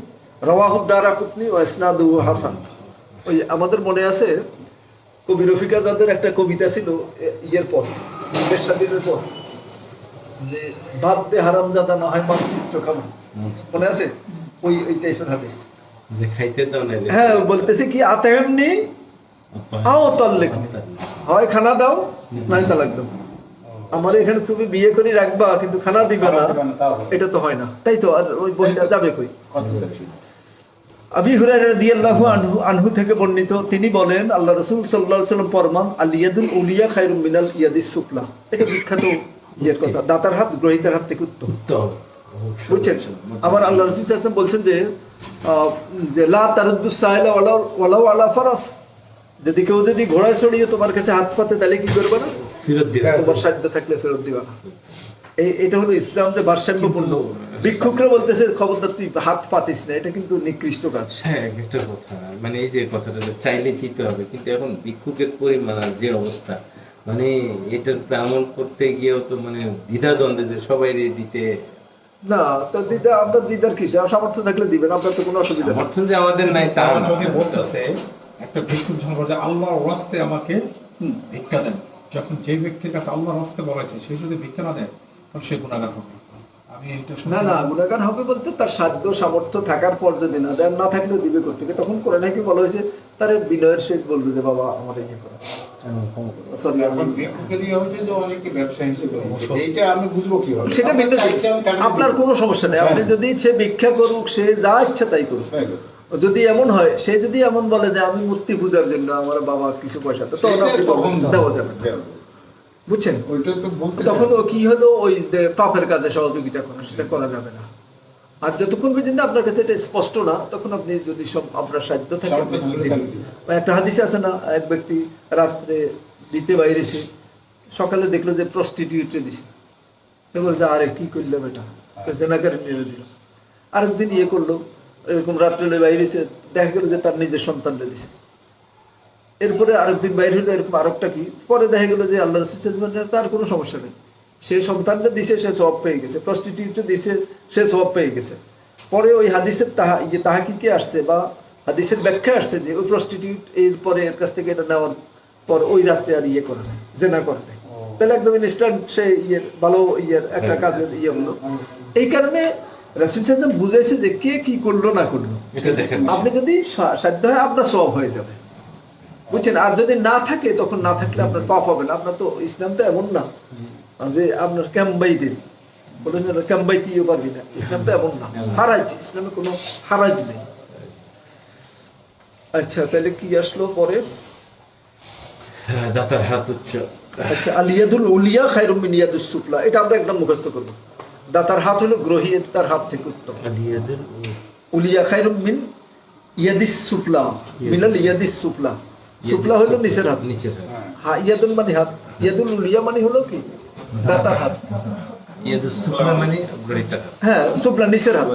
رواه الدارقطني وإسناده حسن। ওই আমাদের মনে আছে কবি রফিক আজাদের একটা কবিতা ছিল ইয়ের পর, দেশাদিনের পর, যে ভাত দে হারামজাদা না হয় মানচিত্র খাবো, মনে আছে? ওই টাইপের হাদিস যে খাইতে দাও না, হ্যাঁ, বলতেছে কি আতায়ামনি আও তাল্লিকনি, হয় খানা দাও নাই তালাক দাও। আমার এখানে তুমি বিয়ে করে রাখবা কিন্তু খানা দিবা না, এটা তো হয় না, তাই তো? আর ওই বহিলা যাবে কই? আবি হুরায়রা রাদিয়াল্লাহু আনহু থেকে বর্ণিত, তিনি বলেন আল্লাহ রাসূল সাল্লাল্লাহু আলাইহি ওয়াসাল্লাম ফরমান আল ইয়াদুল উলিয়া খায়রুম মিনাল ইয়াদিস সুফলা। এটা বিখ্যাত ইয়ের কথা, দাতার হাত গ্রহীতার হাত থেকে উত্তম। বুঝছেন? আবার আল্লাহ রাসূল সাল্লাল্লাহু আলাইহি ওয়াসাল্লাম বলছেন যে লা তারুদ্দুস সাইলা ওয়ালাউ আলা ফারাস, যদি কেউ যদি ঘোড়ায় চড়িয়ে তোমার কাছে হাত পাতে তাহলে কি করবে না? ফেরত দিবে। তোমার সাধ্য থাকলে ফেরত দিবা না। এটা হলো ইসলাম যে ভারসাম্যপূর্ণ। ভিক্ষুকরা বলতেছে খবরদার তুই হাত পাতিস না, এটা কিন্তু নিকৃষ্ট কাজ। হ্যাঁ, একটা কথা, মানে এই যে কথাটা যে চাইলে দিতে হবে, কিন্তু এখন ভিক্ষুকের পরিমাণ আর যে অবস্থা, মানে এটার আমল করতে গিয়েও তো মানে দ্বিধাদ্বন্দ্বে যে সবাই দিতে না, তো দিদা আপনার দিদার কিসে, সামর্থ্য থাকলে দিবেন, আপনার তো কোনো অসুবিধা নেই। অর্থ যে আমাদের নাই তা তারা না। যদি বলতেছে একটা ভিক্ষুক যখন বলে যে আল্লাহর ওয়াস্তে আমাকে ভিক্ষা দেন, যখন যে ব্যক্তির কাছে আল্লাহর ওয়াস্তে বলেছে সে যদি ভিক্ষা না দেয় তখন সে গুনাহগার হবে। আমি এটা না না, গুনাহগার হবে বলতে তার সাধ্য সামর্থ্য থাকার পর যদি না দেন, না থাকলেও দিবে করতে। তখন করে নাকি বলা হয়েছে তার বিনয়ের সহিত বলবে যে বাবা আমার ইয়ে করা, সরি এখন ভিক্ষুকের ইয়ে হয়েছে যে অনেকে ব্যবসা হিসেবে হয়েছে। এইটা আমি বুঝবো কিভাবে? সেটা আমি ভিন্ন চাইছি, জিনিস। আমি তাকে আপনার কোনো সমস্যা নেই, আপনি যদি সে ভিক্ষা করুক, সে যা ইচ্ছা তাই করুক। হ্যাঁ, যদি এমন হয়, সে যদি এমন বলে যে আমি মূর্তি পূজার জন্য আমার বাবা কিছু পয়সা, তো তখন আপনি তখন দেওয়া যাবে না। বুঝছেন? ওইটা তো বলতে তখন ও কি হলো, ওই যে পাপের কাজে সহযোগিতা করা, সেটা করা যাবে না। আর যতক্ষণ পর্যন্ত আপনার কাছে এটা স্পষ্ট না, তখন আপনি যদি সব আপনার সাধ্য থাকে আপনি দিন। একটা হাদিসে আছে না, এক ব্যক্তি রাত্রে দিতে বাইরে এসে সকালে দেখলো যে প্রস্টিটিউটে দিছে, বলে যে আরে কি করলাম, এটা জেনাকারে নিয়ে দিল। আরেকদিন ইয়ে করলো, এরকম রাত্রে বাইরে এসে দেখা গেল যে তার নিজের সন্তানকে দিছে। এরপরে আরেকদিন বাইরে হলো, এরকম আরেকটা কি, পরে দেখা গেল যে আল্লাহ রাসূল তার কোনো সমস্যা নেই, সে সন্তানটা দিছে, সে সওয়াব পেয়ে গেছে, প্রস্টিটিউটে দিছে, সে সওয়াব পেয়ে গেছে। পরে ওই হাদিসের তাহাকিকে আসছে বা হাদিসের ব্যাখ্যা আসছে যে ওই প্রস্টিটিউট এর পরে এর কাছ থেকে এটা নেওয়ার পর ওই রাত্রে আর ইয়ে করে নেয়, জেনা করে নেয়, তাহলে একদম ইনস্ট্যান্ট সে ইয়ের ভালো ইয়ের একটা কাজের ইয়ে হলো। এই কারণে রাসূল সাল্লাল্লাহু আলাইহি ওয়াসাল্লাম বুঝাইছে যে কে কি করলো না করলো, এটা দেখেন। আপনি যদি সাধ্য হয় আপনার সওয়াব হয়ে যাবে। বুঝছেন? আর যদি না থাকে, তখন না থাকলে আপনার পাপ হবে না। আপনার তো ইসলাম তো এমন না যে আপনার ক্যাম্বাই দেন, বলেন ক্যাম্বাই দিয়েও পারবি না, ইসলাম তো এমন না। হারাজ, ইসলামে কোনো হারাজ নেই। আচ্ছা, তাহলে কি আসলো পরে? হ্যাঁ, দাতার হাত উচ্চ। আচ্ছা, আল ইয়াদুল উলিয়া খায়রুম মিন ইয়াদিস সুফলা, এটা আমরা একদম মুখস্থ করব। দাতার হাত হলো গ্রহীতার হাত থেকে উত্তম। উলিয়া খায়রুম মিন ইয়াদিস সুফলা, মিনাল ইয়াদিস সুফলা। সুফলা হলো নিচের হাত, নিচের হাত। হ্যাঁ, ইয়াদুল মানে হাত, ইয়াদুল উলিয়া মানে হলো কি দাতার হাত। ইয়াদুস সুফলা মানে গ্রহীতার হাত। হ্যাঁ, সুফলা নিচের হাত,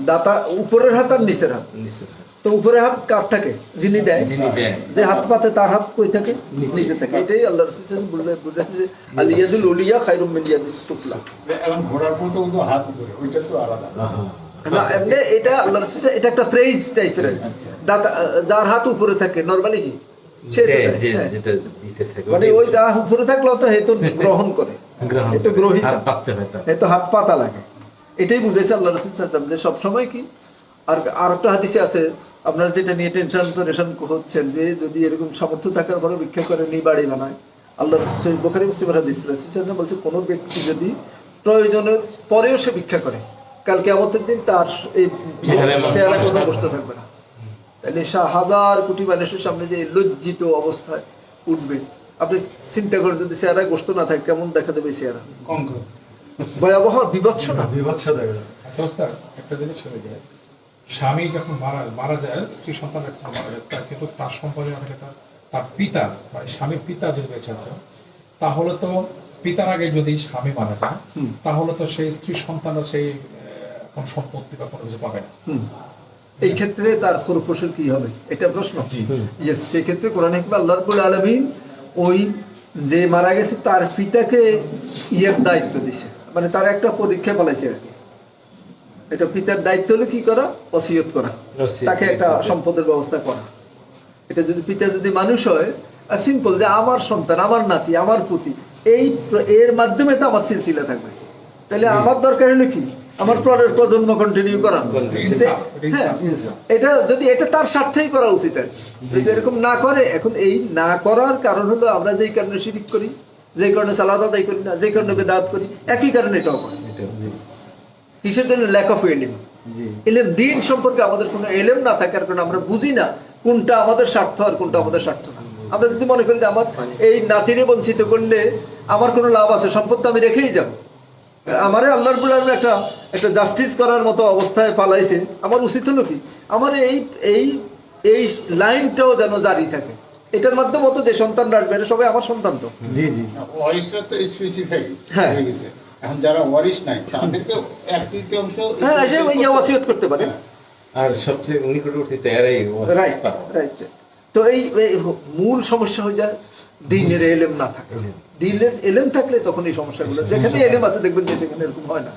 দাতা উপরের হাত আর নিচের হাত। নিচের হাত। তো উপরের হাত কার থাকে? যিনি দেয়। যিনি দেয়। যে হাত পাতে তার হাত কই থাকে? নিচে থাকে। এটাই আল্লাহ রাসূল সাল্লাল্লাহু আলাইহি ওয়াসাল্লাম বুঝাচ্ছে যে আল ইয়াদুল উলিয়া খায়রুম মিন ইয়াদিস সুফলা। এখন ঘোড়ার পর তো হাত উপরে, ওইটা তো আলাদা। না, এমনি এটা আল্লাহ রাসূল সাল্লাল্লাহু আলাইহি ওয়াসাল্লাম এটা একটা ফ্রেজ টাইপের। দাতা যার হাত উপরে থাকে নরমালি কি সে দেয়, দেয়, যে হ্যাঁ। যেটা দিতে থাকে। মানে ওই যা উপরে থাকলেও তো হেতু গ্রহণ করে, গ্রহণ হেতু গ্রহীতা, হাত পাততে হয় তার। হেতু হাত পাতা লাগে। এটাই বুঝাইছে আল্লাহ রাসূল সাল্লাল্লাহু আলাইহি ওয়াসাল্লাম যে সবসময় কি আর একটা হাদিসে আছে, আপনারা যেটা নিয়ে টেনশন হচ্ছেন যে যদি এরকম সামর্থ্য থাকার পরে ভিক্ষা করে নি বাড়ি বানায়, আল্লাহ বুখারী মুসলিমের হাদিস রয়েছে, সেটা বলছে কোনো ব্যক্তি যদি প্রয়োজনের পরেও সে ভিক্ষা করে, কালকে কিয়ামতের দিন তার এই চেহারা কোনো কষ্ট থাকবে না। তাহলে হাজার কোটি মানুষের সামনে যে লজ্জিত অবস্থায় উঠবে, আপনি চিন্তা করেন যদি চেহারায় গোস্ত না থাকে কেমন দেখা দেবে চেহারা, ভয়াবহ বিভৎস না? আচ্ছা ওস্তাদ, একটা জিনিস হয়ে যায়, স্বামী যখন মারা যায়, স্ত্রী সন্তান যখন মারা যায়, তার কিন্তু তার সম্পর্কে অনেক তার পিতা বা স্বামীর পিতা যদি বেঁচে আছে, তাহলে তো পিতার আগে যদি স্বামী মারা যায়, তাহলে তো সেই স্ত্রী সন্তানরা সেই কোন সম্পত্তি বা কোনো কিছু পাবে না। এই ক্ষেত্রে তার খরপোশের কি হবে, এটা প্রশ্ন। ইয়েস, সেই ক্ষেত্রে কোরআন হিকমে আল্লাহ রাব্বুল আলামিন ওই যে মারা গেছে তার পিতাকে ইয়ের দায়িত্ব দিছে, মানে তার একটা পরীক্ষা ফেলাইছে আর কি। এটা পিতার দায়িত্ব হলো কি করা, ওসিয়ত করা, তাকে একটা সম্পদের ব্যবস্থা করা। এটা যদি পিতা যদি মানুষ হয়, সিম্পল যে আমার সন্তান, আমার নাতি, আমার পুতি, এর মাধ্যমে তো আমার সিলসিলা থাকবে, তাহলে আমার দরকার হলো কি আমার পরের প্রজন্ম কন্টিনিউ করা। এটা যদি এটা তার স্বার্থেই করা উচিত আর যদি এরকম না করে। এখন এই না করার কারণ হলো আমরা যেই কারণে শিরিক করি, যে কারণে সালাত আদায় করি না, যে কারণে বেদাত করি, একই কারণে এটাও করি। কিসের জন্য? ল্যাক অফ এলিম। এলেম দিন সম্পর্কে আমাদের কোনো এলেম না থাকার কারণে আমরা বুঝি না কোনটা আমাদের স্বার্থ আর কোনটা আমাদের স্বার্থ না। আমরা যদি মনে করি যে আমার এই নাতিরে বঞ্চিত করলে আমার কোনো লাভ আছে, সম্পদ তো আমি রেখেই যাবো, আমারে আল্লাহ রাব্বুল আলামিন একটা জাস্টিস করার মতো অবস্থায় পালাইছে, আমার উচিত হলো কি আমার এই লাইনটাও যেন জারি থাকে। এটার মাধ্যমে তো যে সন্তানরা আসবে সবাই আমার সন্তান তো। জি জি, ওয়ারিশরা তো স্পেসিফাই হয়ে গেছে। এখন যারা ওয়ারিশ নাই তাদেরকে এক তৃতীয়াংশ ওয়াসিয়ত করতে পারে। আর সবচেয়ে নিকটবর্তী তারাই রাইট রাইট। তো এই মূল সমস্যা হয়ে যায় দ্বীনের এলেম না থাকে। দ্বীনের এলেম থাকলে তখন এই সমস্যাগুলো, যেখানে এলেম আছে দেখবেন যে সেখানে এরকম হয় না।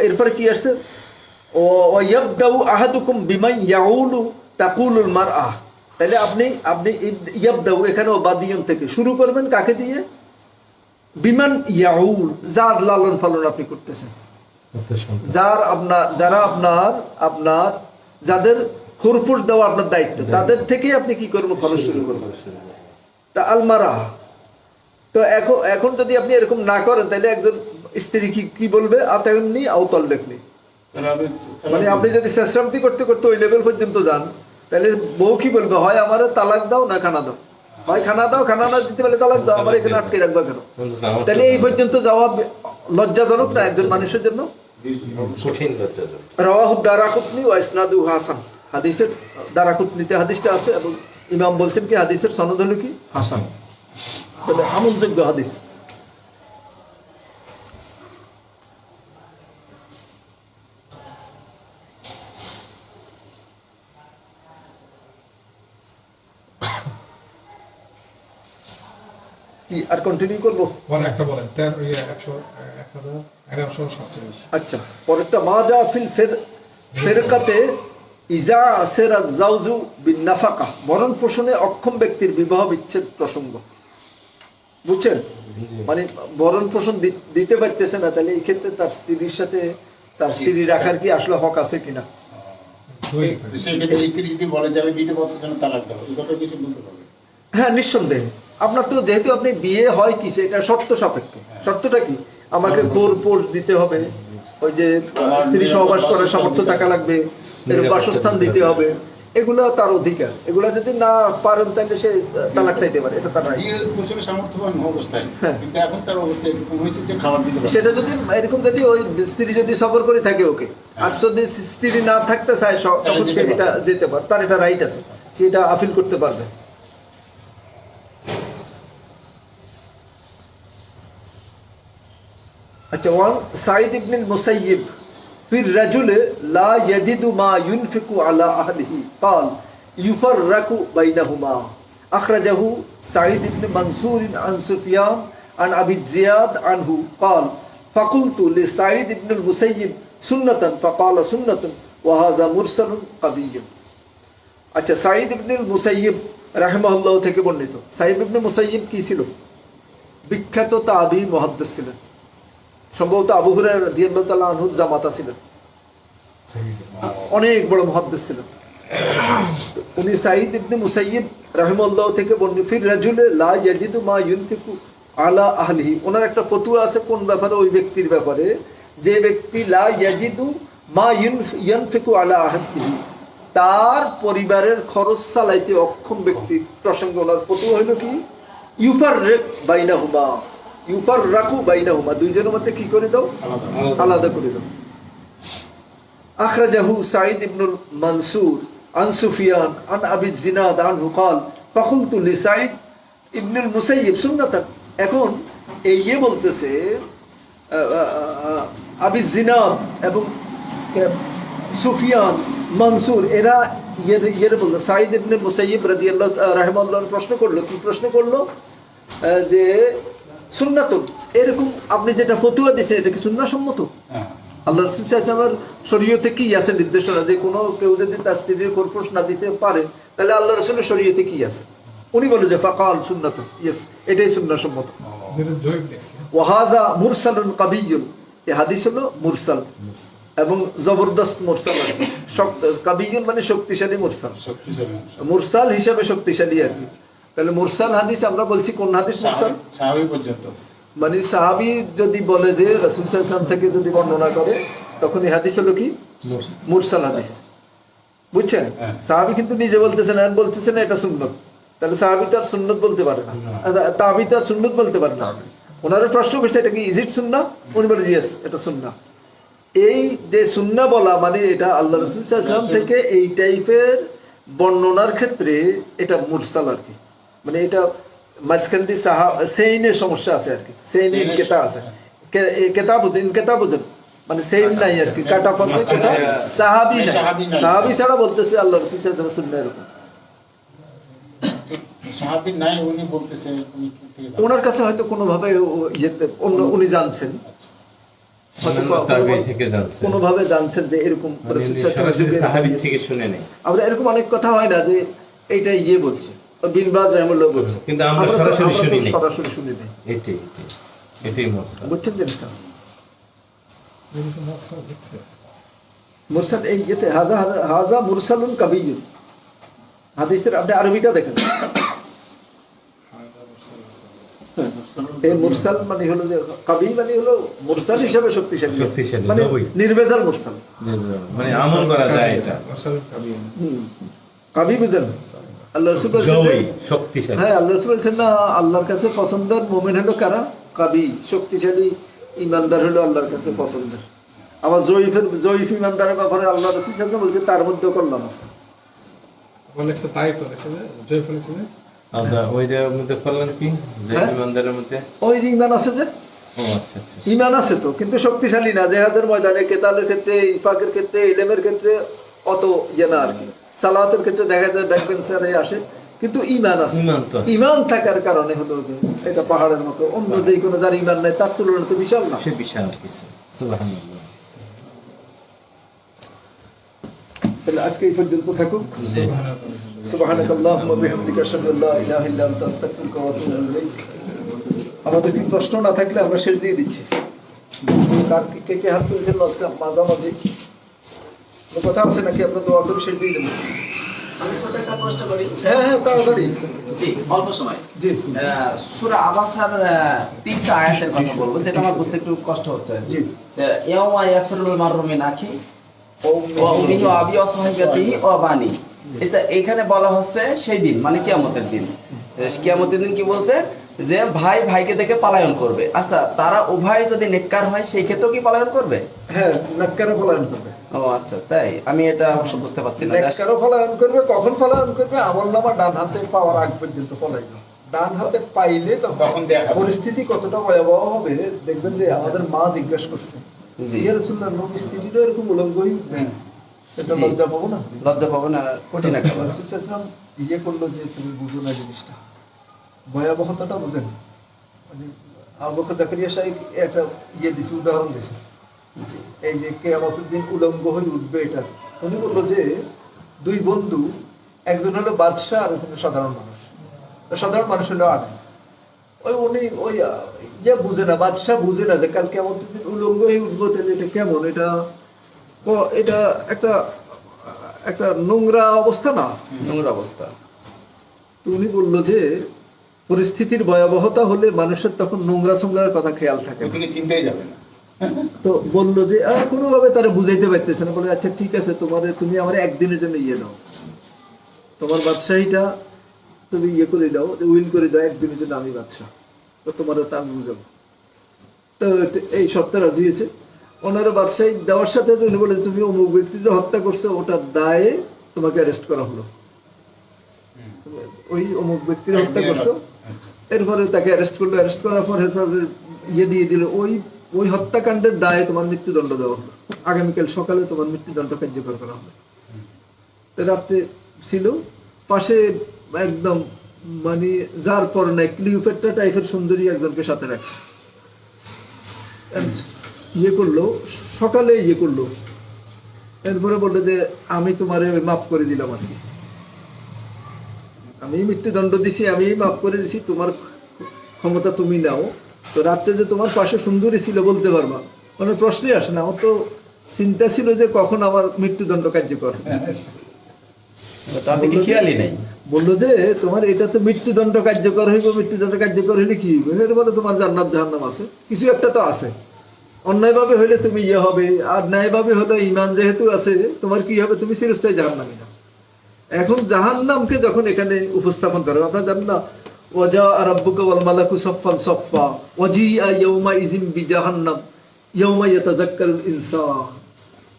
এরপরে কি আসছে? ও ইয়াবদাউ আহাদুকুম বিমান ইয়াউলু তাকুলুল মারআহ। তাহলে আপনি ইয়াবদাউ এখানে বাদিয়ন থেকে শুরু করবেন, কাকে দিয়ে? বিমান ইয়াউল, যার লালন পালন আপনি করতেছেন, যারা আপনার যাদের খরপোশ দেওয়া আপনার দায়িত্ব, তাদের থেকে আপনি কি করবেন? খরচ শুরু করবেন। তা আলমারা তো এখন যদি আপনি এরকম না করেন তাহলে একজন স্ত্রী কি বলবে? আতায়নি আওতাল লেখনি, মানে আপনি যদি শেষরামতি করতে করতে ওই লেভেল পর্যন্ত যান তাহলে বউ কি বলবে? হয় আমার তালাক দাও না খানা দাও, হয় খানা দাও, খানা না দিতে পারলে তালাক দাও, আমার এখানে আটকে রাখবা কেন? তাহলে এই পর্যন্ত যাওয়া লজ্জাজনক না একজন মানুষের জন্য? কঠিন লজ্জাজনক। রাওয়াহু দারাকুতনি ওয়া ইসনাদুহু হাসান। হাদিসের দারাকুতনিতে হাদিসটা আছে এবং ইমাম বলছেন কি হাদিসের সনদ হলো কি হাসান, তবে আমলযোগ্য হাদিস। কি আর কন্টিনিউ করবো? একটা বলেন 1147। আচ্ছা, পরেরটা মা যা ফিল ফিরকাতে ইজা আসিরা যাওজু বিন নাফাকা, ভরণ পোষণে অক্ষম ব্যক্তির বিবাহ বিচ্ছেদ প্রসঙ্গ। বুঝছেন? মানে ভরণ পোষণ দিতে পারতেছে না, তাহলে এই ক্ষেত্রে তার স্ত্রীর সাথে তার স্ত্রী রাখার কি আসলে হক আছে কিনা? হ্যাঁ, নিঃসন্দেহে। আপনার তো যেহেতু আপনি বিয়ে হয় কি সেটা শর্ত সাপেক্ষে। শর্তটা কি? আমাকে খোরপোশ দিতে হবে, ওই যে স্ত্রী সহবাস করার সামর্থ্য থাকা লাগবে, এর বাসস্থান দিতে হবে, এগুলো তার অধিকার। এগুলো যদি না পারেন তাহলে সে তালাক চাইতে পারে, এটা তার সামর্থ্যবান অবস্থায়। কিন্তু এখন তার অবস্থা এরকম হয়েছে যে খাবার দিতে পারে। সেটা যদি এরকম, যদি ওই স্ত্রী যদি সফর করে থাকে ওকে, আর যদি স্ত্রী না থাকতে চায় তখন সে এটা যেতে পারে, তার এটা রাইট আছে, সে এটা আপিল করতে পারবে। আচ্ছা, ওয়ান সাঈদ ইবনুল মুসাইয়িব ফির রাজুল লা ইয়াজিদু মা ইউনফিকু আলা আহলিহি قال يفرق بينهما اخرجه سعيد بن منصور عن سفيان عن ابي زياد عنه قال فقلت لسعيد بن المسيب سنة فقال سنة وهذا مرسل قوي। আচ্ছা, সাঈদ ইবনুল মুসাইয়িব রাহিমাহুল্লাহ থেকে বর্ণিত। সাঈদ ইবনে মুসাইয়িব কি ছিল? বিখ্যাত তাবী মুহাদ্দিস ছিলেন, সম্ভবত আবু হুরায়রা রাদিয়াল্লাহু তাআলা আনহুর জামাতা ছিলেন, অনেক বড় মুহাদ্দিস ছিলেন। উনি সাঈদ ইবনে মুসাইয়িব রাহিমাহুল্লাহ থেকে বর্ণিত, ফির রাজুলে লা ইয়াজিদু মা ইউনফিকু আলা আহলিহি, ওনার একটা ফতোয়া আছে কোন ব্যাপারে, ওই ব্যক্তির ব্যাপারে যে ব্যক্তি লা ইয়াজিদু মা ইউনফিকু আলা আহলিহি, তার পরিবারের খরচ চালাইতে অক্ষম ব্যক্তি প্রসঙ্গে ওনার ফতোয়া হলো কি, ইউফাররিক বাইনাহুমা, ইউফাররাকু বাইনাহুমা, দুইজনের মধ্যে কি করে দাও, আলাদা করে দাও। আখরাজাহু সাঈদ ইবনুল মানসুর আন সুফিয়ান আন আবি জিনাদ আনহু ক্বাল ফাকুলতু লিসাঈদ ইবনুল মুসাইয়িব সুন্নাতান। এখন এই বলতেছে আবি জিনাদ এবং সুফিয়ান মানসুর, এরা ইয়ের বলতো সাঈদ ইবনে মুসাইয়িব রাদিয়াল্লাহু রাহিমাহুল্লাহ প্রশ্ন করলো, কি প্রশ্ন করলো, যে সুন্নাতুন, এরকম আপনি যেটা ফতোয়া দিয়েছেন এটা কি সুন্নাহসম্মত? আল্লাহ রাসূল সাল্লাল্লাহু আলাইহি ওয়াসাল্লামের শরীয়তে কি আছে নির্দেশনা, যে কোনো কেউ যদি তার স্ত্রীর খোরপোশ না দিতে পারে তাহলে আল্লাহ রাসূলের শরীয়তে কি আছে? উনি বলে যে ফাকাল সুন্নাতুন, ইয়েস, এটাই সুন্নাহসম্মত। ওয়া হাযা মুরসালুন কাবিয়্যুন, এই হাদিস হলো মুরসাল এবং জবরদস্ত মুরসাল, কাবিয়্যুন মানে শক্তিশালী মুরসাল, মুরসাল হিসাবে শক্তিশালী আর কি। তাহলে মুরসাল হাদিস আমরা বলছি কোন হাদিস? মুরসাল সাহাবী পর্যন্ত, মানে সাহাবী যদি বলে যে রাসূল সাল্লাল্লাহু আলাইহি ওয়াসাল্লাম থেকে যদি বর্ণনা করে তখন এই হাদিস হলো কি মুরসাল হাদিস, বুঝছেন? সাহাবী কিন্তু নিজে বলতেছেন আর বলতেছেন এটা সুন্নাত, তাহলে সাহাবী তার সুন্নাত বলতে পারে না, তাবী তার সুন্নাত বলতে পারে না। ওনারা প্রশ্ন করছে এটা কি ইজ ইট সুন্নাহ, উনি বলে ইয়েস এটা সুন্নাহ। এই যে সুন্নাহ বলা মানে এটা আল্লাহ রাসূল সাল্লাল্লাহু আলাইহি ওয়াসাল্লাম থেকে এই টাইপের বর্ণনার ক্ষেত্রে এটা মুরসাল আর কি, মানে এটা মাঝখান দিয়ে সেইনের সমস্যা আছে আর কি, সেইন ইনকেতা আছে, কেতা বুঝেন, ইনকেতা বুঝেন মানে সেইন নাই আর কি, কাটা ফাঁসে কাটা, সাহাবী নাই, সাহাবী ছাড়া বলতেছে আল্লাহ রাসূল সাল্লাল্লাহু আলাইহি ওয়াসাল্লাম সুন্নাহ এরকম। সাহাবী নাই উনি বলতেছেন, উনি ওনার কাছে হয়তো কোনোভাবে উনি জানছেন, কোনোভাবে জানছেন যে এরকম সাহাবী থেকে শুনে নেই। আমরা এরকম অনেক কথা হয় না যে এইটা বলছে বিন বাজ রাহিমাহুল্লাহ বলছে, কিন্তু আমরা সরাসরি শুনি নাই, সরাসরি শুনি নাই। এটাই মুরসাল, বুঝছেন জিনিসটা? মুরসাল এই যেতে হাজা মুরসালুন কাবিয়্যুন, হাদিসের আপনি আরবিটা দেখেন, এই মুরসাল মানে হলো যে কাবি মানে হলো মুরসাল হিসাবে শক্তিশালী, মানে নির্ভেজাল মুরসাল, মানে আমল করা যায় এটা কাবি বুঝেন? আল্লাহ রাসূল বলেছেন শক্তিশালী, হ্যাঁ আল্লাহ রাসূল বলেছেন না, আল্লাহর কাছে পছন্দের মুমিন হলো কারা? কাবি, শক্তিশালী ঈমানদার হলো আল্লাহর কাছে পছন্দের। আবার জয়ীফ ঈমানদারের ব্যাপারে আল্লাহ রাসূল সাল্লাল্লাহু আলাইহি ওয়াসাল্লাম বলছে তার মধ্যেও কল্যাণ আছে। বলেছে তাই বলেছে যে জয়ীফ বলেছে যে আচ্ছা, ওই যে মধ্যে কল্যাণ কি যে ঈমানদারের মধ্যে ওই যে ঈমান আছে, যে ঈমান আছে তো কিন্তু শক্তিশালী না, জিহাদের ময়দানে, কেতালের ক্ষেত্রে, ইনফাকের ক্ষেত্রে, ইলমের ক্ষেত্রে অত ইয়ে না আর কি। সালাতের ক্ষেত্রে দেখা যায় ব্যাকবেঞ্চ স্যারে আসে, কিন্তু ঈমান আছে, ঈমান থাকার কারণে হলো যে এটা পাহাড়ের মতো, অন্য যে কোনো যার ঈমান নাই তার তুলনায় তো বিশাল না, সে বিশাল কিছু। সুবহানাল্লাহ। তাহলে আজকে এই পর্যন্ত থাকুক। সুবহানাকাল্লাহুম্মা বিহামদিকা আশহাদু আল্লা ইলাহা ইল্লা আনতা আস্তাগফিরুকা ওয়া আতুবু ইলাইক। আমাদের কি প্রশ্ন না থাকলে আমরা শেষ দিয়ে দিচ্ছি। কার কে হাত তুলেছেন আজকে মাঝামাঝি কথা আছে নাকি? আপনার দোয়া করে শেষ দিয়ে দেবেন। আমি ছোট একটা প্রশ্ন করি। হ্যাঁ তাড়াতাড়ি। জি, অল্প সময়। জি, সূরা আবাসার 3টা আয়াতের কথা বলবো, যেটা আমার বুঝতে একটু কষ্ট হচ্ছে। জি। ইয়াউমা ইয়াফিরুল মাররু মিন আখি ওয়া উম্মিহি ওয়া আবি ওয়া সাহিবাতিহি ওয়া বানি। এখানে বলা হচ্ছে সেই দিন, মানে কিয়ামতের দিন। কিয়ামতের দিন কি বলছে? যে ভাই ভাইকে দেখে পলায়ন করবে। আচ্ছা, তারা উভয় যদি নেককার হয় সেই ক্ষেত্রেও কি পলায়ন করবে? হ্যাঁ, নেককারও পলায়ন করবে। ও আচ্ছা, তাই আমি এটা অবশ্য বুঝতে পারছি না। নেককারও পলায়ন করবে, কখন পলায়ন করবে? আমলনামা ডান হাতে পাওয়ার আগ পর্যন্ত পলায়ন। ডান হাতে পাইলে তখন পরিস্থিতি কতটা ভয়াবহ হবে দেখবেন। যে আমাদের মা জিজ্ঞাসা করছে, ইয়া রাসূলুল্লাহ, নবী স্ত্রীরও এরকম উলঙ্গই এটা লজ্জা পাবো না? লজ্জা পাবো না, কঠিন একটা ব্যাপার। রাসূল সাল্লাল্লাহু আলাইহি ওয়াসাল্লাম ইয়ে করলো যে তুমি বুঝো না জিনিসটা, ভয়াবহতাটা বুঝেন। মানে আবু বকর জাকারিয়া সাহেব একটা ইয়ে দিছে, উদাহরণ দিছে, এই যে কিয়ামতের দিন উলঙ্গ হয়ে উঠবে এটা। উনি বললো যে দুই বন্ধু, একজন হলো বাদশাহ আর একজন সাধারণ মানুষ। সাধারণ মানুষ হলো আদম, উনি ওই বুঝে না, বাদশাহ বুঝে না যে কালকে আমার উলঙ্গ হয়ে উঠবো, তাহলে এটা কেমন, এটা একটা একটা নোংরা অবস্থা না, নোংরা অবস্থা। তো উনি বললো যে পরিস্থিতির ভয়াবহতা হলে মানুষের তখন নোংরা সোংরার কথা খেয়াল থাকে না। ওদিকে চিন্তাই যাবে না। তো বললো যে কোনোভাবে তারা বুঝাইতে পারতেছে না, বলে আচ্ছা ঠিক আছে, তুমি আমার একদিনের জন্য দাও, তোমার বাদশাহীটা তুমি করে দাও, উইল করে দাও, একদিনের জন্য আমি বাদশাহ, তো তোমার তা আমি বুঝাবো। তো এই শর্তে রাজি হয়েছে। ওনারা বাদশাহী দেওয়ার সাথে উনি বলে তুমি অমুক ব্যক্তিকে হত্যা করছো, ওটার দায়ে তোমাকে অ্যারেস্ট করা হলো, ওই অমুক ব্যক্তির হত্যা করছো। এরপরে তাকে অ্যারেস্ট করলো, অ্যারেস্ট করার পর এরপরে দিয়ে দিল, ওই হত্যাকাণ্ডের দায়ে তোমার মৃত্যুদণ্ড দেওয়া হলো, আগামীকাল সকালে তোমার মৃত্যুদণ্ড কার্যকর করা হবে। রাত্রে ছিল পাশে একদম মানে যার পর নাই ক্লিওপেট্রা টাইপের সুন্দরী একজনকে সাথে রাখছে, করলো সকালে করলো। এরপরে বললো যে আমি তোমারে মাফ করে দিলাম, আর কি আমি মৃত্যুদণ্ড দিছি, আমি মাফ করে দিছি, তোমার ক্ষমতা তুমি নাও। তো রাত্রে যে তোমার পাশে সুন্দরী ছিল বলতে পারবা, কোনো প্রশ্নই আসে না। আমার তো চিন্তা ছিল যে কখন আমার মৃত্যুদণ্ড কার্যকর। খেয়ালই নাই। বললো যে তোমার এটা তো মৃত্যুদণ্ড কার্যকর হইব, মৃত্যুদণ্ড কার্যকর হইলে কি হইবে, এরপরে তোমার জান্নাত জাহান্নাম আছে, কিছু একটা তো আছে। অন্যায় ভাবে হইলে তুমি হবে, আর ন্যায় ভাবে হলে ইমান যেহেতু আছে, তোমার কি হবে, তুমি চিরস্থায়ী জাহান্নামী না। এখন জাহান্নামকে যখন এখানে উপস্থাপন করো, আপনারা জানেন না, ওয়াজা রাব্বুকা ওয়াল মালাকু সাফফান সাফফা ওয়াজিআ ইয়াউমাইযিন বিজাহান্নাম ইয়াউমা ইয়াতাযাক্কারুল ইনসান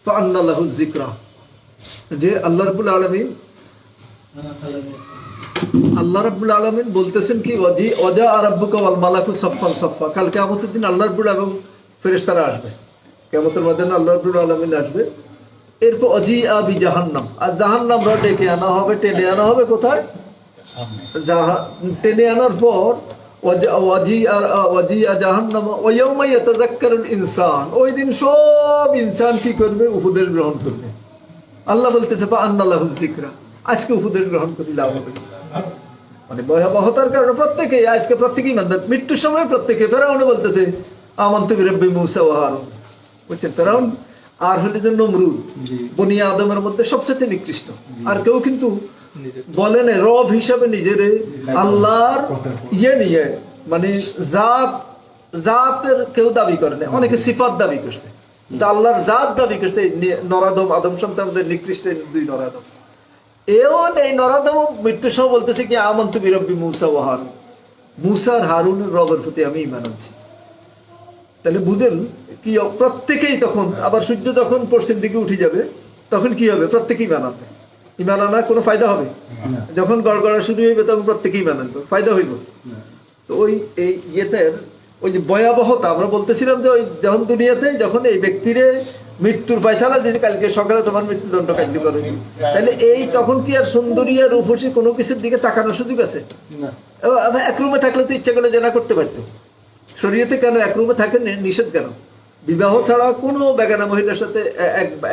ফাআন্না লাহু যিকরা, যে আল্লাহ রাব্বুল আলামিন বলতেছেন কি, ওয়াজা রাব্বুকা ওয়াল মালাকু সাফফান সাফফা, কাল কিয়ামতের দিন আল্লাহ রাব্বুল এবং ফেরেশতারা আসবে, কিয়ামতের ময়দানে আল্লাহ রাব্বুল আলামিন আসবে। এরপর ওয়াজিআ বিজাহান্নাম, আর জাহান্নামরা ডেকে আনা হবে, টেনে আনা হবে কোথায়, টেনে আনার পর ওই দিন সব ইনসান কি করবে, উপদেশ গ্রহণ করবে। আল্লাহ বলতেছে আজকে উপদেশ গ্রহণ করি লাভ হবে, মানে ভয়াবহতার কারণে প্রত্যেকেই মানবে। মৃত্যুর সময় প্রত্যেকে, ফেরাউন বলতেছে আমানতু বিরাব্বি মূসা ওয়া হারুন, বুঝছেন, ফেরাউন আর হলে যে নমরুদ, বনি আদমের মধ্যে সবচেয়ে নিকৃষ্ট। আর কেউ কিন্তু বলেন রব হিসাবে নিজের আল্লাহর নিয়ে, মানে জাতের কেউ দাবি করে না, অনেকে সিফাত দাবি করছে, কিন্তু আল্লাহর জাত দাবি করছে। নরাদম, আদম সন্তানদের নিকৃষ্ট দুই নরাদম। এই নরাদম মৃত্যুর সময় বলতেছে কি আমানতু বিরাব্বি মূসা ওয়া হারুন, মূসা আর হারুনের রবের প্রতি আমি ঈমান আনছি। তাহলে বুঝেন কি, প্রত্যেকেই তখন আবার সূর্য যখন পশ্চিম দিকে উঠে যাবে তখন কি হবে, প্রত্যেকেই ঈমান আনবে। ঈমান আনার কোনো ফায়দা হবে, যখন গড়গড়া শুরু হইবে তখন প্রত্যেকেই ঈমান আনবে, ফায়দা হইব। তো এই ইয়েতের ওই যে ভয়াবহতা, আমরা বলতেছিলাম যে ওই যখন দুনিয়াতে যখন এই ব্যক্তিরে মৃত্যুর ফয়সালা যদি কালকে সকালে তোমার মৃত্যুদণ্ড কার্যকর হইবে, তাহলে এই তখন কি আর সুন্দরী আর রূপসী কোনো কিছুর দিকে তাকানোর সুযোগ আছে? এক রুমে থাকলে তো ইচ্ছা করলে জেনা করতে পারতো। শরীয়তে কেন এক রুমে থাকে নিষেধ কেন? বিবাহ ছাড়া কোনো বেগানা মহিলার সাথে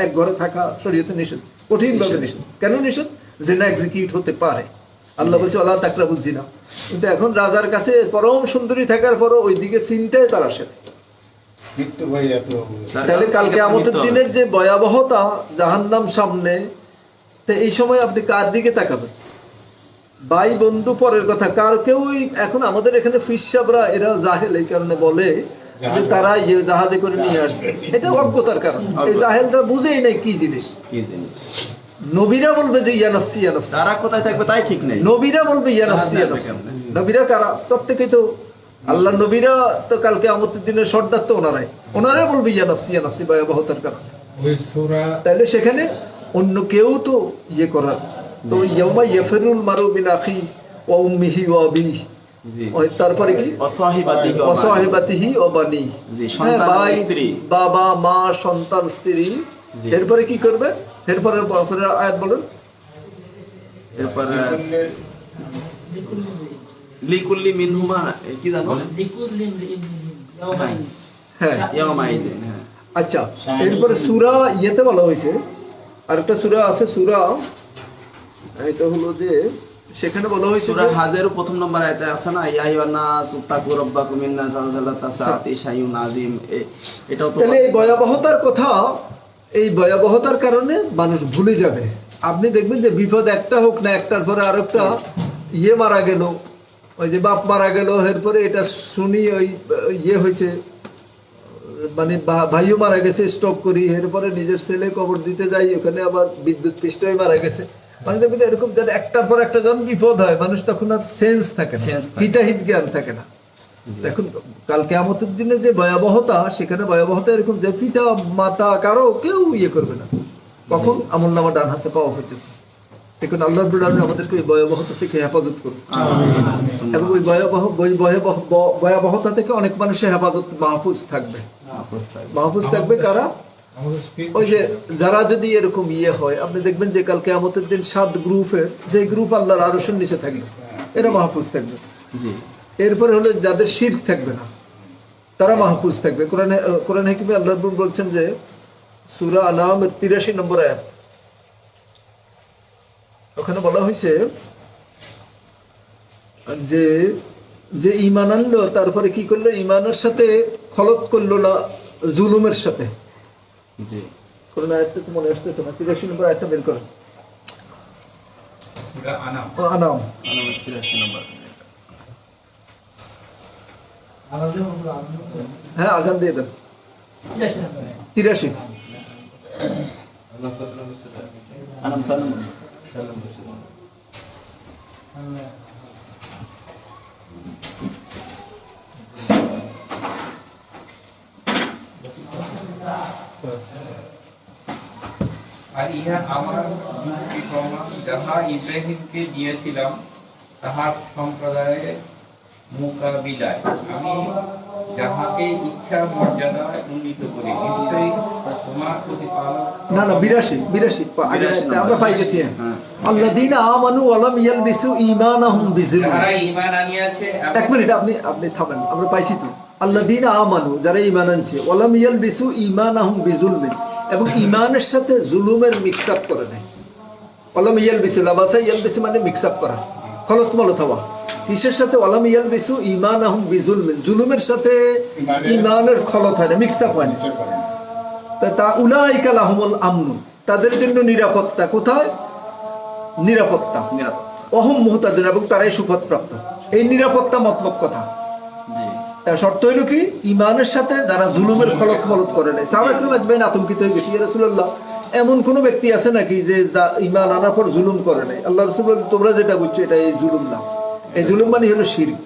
এক ঘরে থাকা শরীয়তে নিষেধ, কঠিন ভাবে নিষেধ। কেন নিষেধ? জিনা এক্সিকিউট হতে পারে, আল্লাহ বলছে আল্লাহ তাকরাবুজ জিনা। কিন্তু এখন রাজার কাছে পরম সুন্দরী থাকার পরও ওই দিকে চিন্তায় তার আসে। তাহলে কালকে আমাদের দিনের যে ভয়াবহতা, জাহান্নাম সামনে, এই সময় আপনি কার দিকে তাকাবেন? ভাই বন্ধু পরের কথা, কার কেউই এখন আমাদের এখানে ফিসাবরা এরা জাহেল, এই কারণে বলে যে তারা জাহাজে করে নিয়ে আসবে, এটা অজ্ঞতার কারণ। এই জাহেলরা বুঝেই নাই কি জিনিস। নবীরা বলবে যে ইয়া নফসি ইয়া নফসি, তারা কোথায় থাকবে তাই ঠিক নেই। নবীরা বলবে ইয়া নফসি ইয়া নফসি। নবীরা কারা? প্রত্যেকেই তো আল্লাহ নবীরা, তো কালকে আমাদের দিনের সর্দার তো ওনারাই বলবে ইয়া নফসি ইয়া নফসি, ভয়াবহতার কারণ। তাহলে সেখানে অন্য কেউ তো করার, তো ইয়াউমা ইয়াফিরুল মারউ মিন আখি ওয়া উম্মিহি ওয়া আবিহি, তারপরে কি অসাহিবাতিহি ওয়া বানি, ভাই বাবা মা সন্তান স্ত্রী। এরপরে কি করবে? এরপরে আয়াত বলেন, এরপরে লিকুল্লি মিনহুমা কি জানো, হ্যাঁ ইয়াউমাইযিন। আচ্ছা, এরপরে সূরা ইয়েতে বলা হয়েছে, আরেকটা সূরা আছে, সূরা এটা হলো যে সেখানে বলা হয়েছে সূরা হাজের প্রথম নম্বর আয়াতে আছে না, ইয়া আইয়ুহান নাস ইত্তাকু রাব্বাকুম ইন্না যালজালাতা সাআতি শাইউন আযীম। এটাও তো তাহলে এই ভয়াবহতার কথা, এই ভয়াবহতার কারণে মানুষ ভুলে যাবে। আপনি দেখবেন যে বিপদ একটা হোক না, একটার পরে আরেকটা মারা গেল, ওই যে বাপ মারা গেল, এরপরে এটা শুনি ওই হয়েছে, মানে ভাইও মারা গেছে স্ট্রোক করি, এরপরে নিজের ছেলে কবর দিতে যাই, ওখানে আবার বিদ্যুৎ পৃষ্ঠে মারা গেছে। মানে দেখবেন এরকম যেন একটার পর একটা যখন বিপদ হয়, মানুষ তখন আর সেন্স থাকে না, হিতাহিত জ্ঞান থাকে না। এখন কাল কিয়ামতের দিনে যে ভয়াবহতা, সেখানে ভয়াবহতা এরকম যে পিতা মাতা কারো কেউ করবে না, কখন আমলনামা ডান হাতে পাওয়া পর্যন্ত। এখন আল্লাহ রাব্বুল আলামিন আমাদেরকে ওই ভয়াবহতা থেকে হেফাজত করুন, এবং ওই ভয়াবহতা থেকে অনেক মানুষের হেফাজত মাহফুজ থাকবে। মাহফুজ থাকবে কারা? ওই যে যারা যদি এরকম হয়, আপনি দেখবেন যে কাল কিয়ামতের দিন 7 গ্রুপের যে গ্রুপ আল্লাহর আরশের নিচে থাকবে, এরা মাহফুজ থাকবে। জি। এরপরে হলো যাদের শিরক থাকবে না, তারা মাহফুজ থাকবে। কোরআন হাকিমে আল্লাহ রাব্বুল বলছেন যে সূরা আনাম 83 নম্বর আয়াত, ওখানে বলা হয়েছে যে যে ঈমান আনলো, তারপরে কি করলো? ঈমানের সাথে খলত করলো না জুলুমের সাথে। জি। কোরআন আয়াতটা তো মনে আসতেছে না, 83 নম্বর আয়াতটা বের করেন। সূরা আনাম আনাম 83 নম্বর। হ্যাঁ, আজান দিয়ে দেন। 83 আনাম 6 নম্বর। আর ইহা আমার যুক্তি প্রমাণ, যাহা ইব্রাহিমকে দিয়েছিলাম তাহার সম্প্রদায়ের মোকাবিলায় আমি যাহাকে ইচ্ছা মর্যাদায় উন্নীত করি, নিশ্চয়ই তোমার প্রতিপালক। না 82 আমরা পাই গেছি। আল্লাযীনা আমানু ওয়া লাম ইয়ালবিসু ঈমানাহুম বিযুলম। যারা ঈমান আনিয়াছে, এক মিনিট, আপনি থামেন, আমরা পাইছি তো। আল্লাযীনা আমানু, যারা ঈমান আনছে, ওয়া লাম ইয়ালবিসু ঈমানাহুম বিযুলমিন, এবং ঈমানের সাথে জুলুমের মিক্স আপ করে দেয়। ওয়া লাম ইয়ালবিসু, লাবাসা ইয়ালবিসু মানে মিক্স আপ করা, খলত মলত হওয়া। কিসের সাথে? ওয়া লাম ইয়ালবিসু ঈমানাহুম বিযুলমিন, জুলুমের সাথে ঈমানের খলত হয় না, মিক্স আপ হয় না। তা উলাইকা লাহুমুল আমনু, তাদের জন্য নিরাপত্তা। কোথায়? নিরাপত্তা। অহম মুহতাদুন, এবং তারাই সুপথ প্রাপ্ত। এই নিরাপত্তা মতলব কথা। জি। তার শর্ত হইল কি? ঈমানের সাথে যারা জুলুমের খলত মলত করে নাই। সাহাবা একরাম আতঙ্কিত হয়ে গেছে, ইয়া রাসূলুল্লাহ, এমন কোন ব্যক্তি আছে নাকি যে ঈমান আনার পর জুলুম করে নাই? আল্লাহ রাসূল বলেন, তোমরা যেটা বুঝছো এটা এই জুলুম না, এই জুলুম মানে হলো শিরক।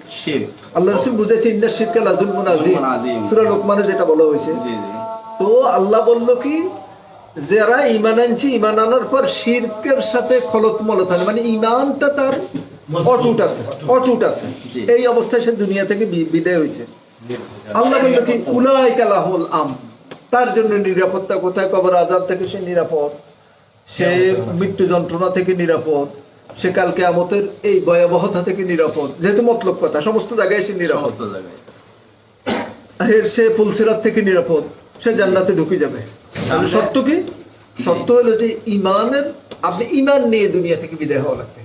আল্লাহ রাসূল বুঝাইছে ইন্না শিরকা লাযুলমুন আযীম, সূরা লোকমানে যেটা বলা হয়েছে। জি জি। তো আল্লাহ বলল কি, যারা ঈমান আনছে, ঈমান আনার পর শিরকের সাথে খলত মলত হয়, মানে ঈমানটা তার অটুট আছে, এই অবস্থায় সে দুনিয়া থেকে বিদায় হয়েছে। আল্লাহ বলল কি, উলাইকা লাহুল আমন, তার জন্য নিরাপত্তা। কোথায়? কবর আযাব থেকে সে নিরাপদ, সে মৃত্যু যন্ত্রণা থেকে নিরাপদ, সে কাল কিয়ামতের এই ভয়াবহতা থেকে নিরাপদ। যেহেতু মতলব কথা, সমস্ত জায়গায় সে নিরাপদ। সে ফুলসিরাত থেকে নিরাপদ, সে জান্নাতে ঢুকে যাবে। সত্য কি? সত্য হলো যে ঈমানের, আপনি ঈমান নিয়ে দুনিয়া থেকে বিদায় হওয়া লাগবে,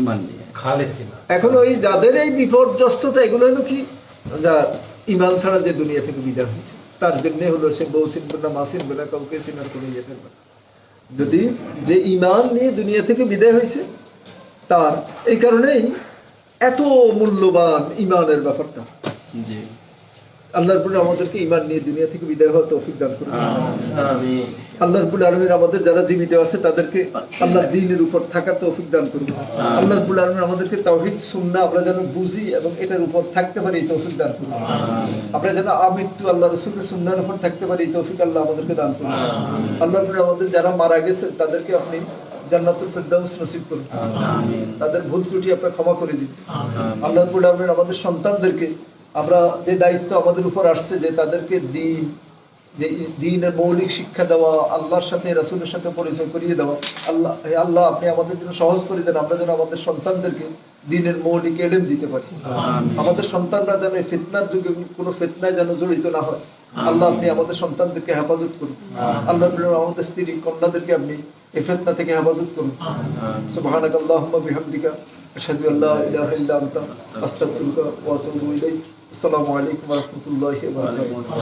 ঈমান নিয়ে খালেস ঈমান। এখন ওই যাদের এই বিপর্যস্ততা, এগুলো হলো কি, যার ঈমান ছাড়া যে দুনিয়া থেকে বিদায় হয়েছে, তার জন্য হলো সে বউ চিনবে না, মা চিনবে না, কাউকে চিনার কোনো ইয়ে থাকবে না। যদি যে ঈমান নিয়ে দুনিয়া থেকে বিদায় হয়েছে, তার এই কারণেই এত মূল্যবান ঈমানের ব্যাপারটা। জি। আল্লাহ রাব্বুল আলামিন আমাদেরকে ঈমান নিয়ে দুনিয়া থেকে বিদায় হওয়ার তৌফিক দান করুন। আমিন। আল্লাহ রাব্বুল আলামিন আমাদের যারা জীবিত আছে তাদেরকে আল্লাহর দ্বীনের উপর থাকার তৌফিক দান করুন। আল্লাহ রাব্বুল আলামিন আমাদেরকে তাওহীদ সুন্নাহ আমরা যেন বুঝি এবং এটার উপর থাকতে পারি, এই তৌফিক দান করুন। আমরা যেন আমৃত্যু আল্লাহ রাসূলের সুন্নাহর উপর থাকতে পারি, এই তৌফিক আল্লাহ আমাদেরকে দান করুন। আল্লাহ রাব্বুল আমাদের যারা মারা গেছে তাদেরকে আপনি জান্নাতুল ফিরদাউস নসিব করুন। আমিন। তাদের ভুল ত্রুটি আপনি ক্ষমা করে দিন। আল্লাহ রাব্বুল আলামিন আমাদের সন্তানদেরকে, আমরা যে দায়িত্ব আমাদের উপর আসছে যে তাদেরকে দ্বীন যে দ্বীনের মৌলিক শিক্ষা দেওয়া, আল্লাহর সাথে রাসূলের সাথে পরিচয় করিয়ে দেওয়া। আল্লাহ, হে আল্লাহ, আপনি আমাদের জন্য সহজ করে দেন, আমরা যেন আমাদের সন্তানদেরকে দ্বীনের মৌলিক এলেম দিতে পারি। আমাদের সন্তানরা যেন এই ফিতনার যুগে কোনো ফিতনায় যেন জড়িত না হয়। আল্লাহ, আপনি আমাদের সন্তানদেরকে হেফাজত করুন। আল্লাহ, আমাদের স্ত্রী কন্যাদেরকে আপনি এই ফিতনা থেকে হেফাজত করুন। সুবহানাকাল্লাহুম্মা বিহামদিকা আশহাদু আল্লা ইলাহা ইল্লা আনতা আস্তাগফিরুকা ওয়া আতুবু ইলাইক। আসসালামু আলাইকুম ওয়া রাহমাতুল্লাহি ওয়া বারাকাতুহু।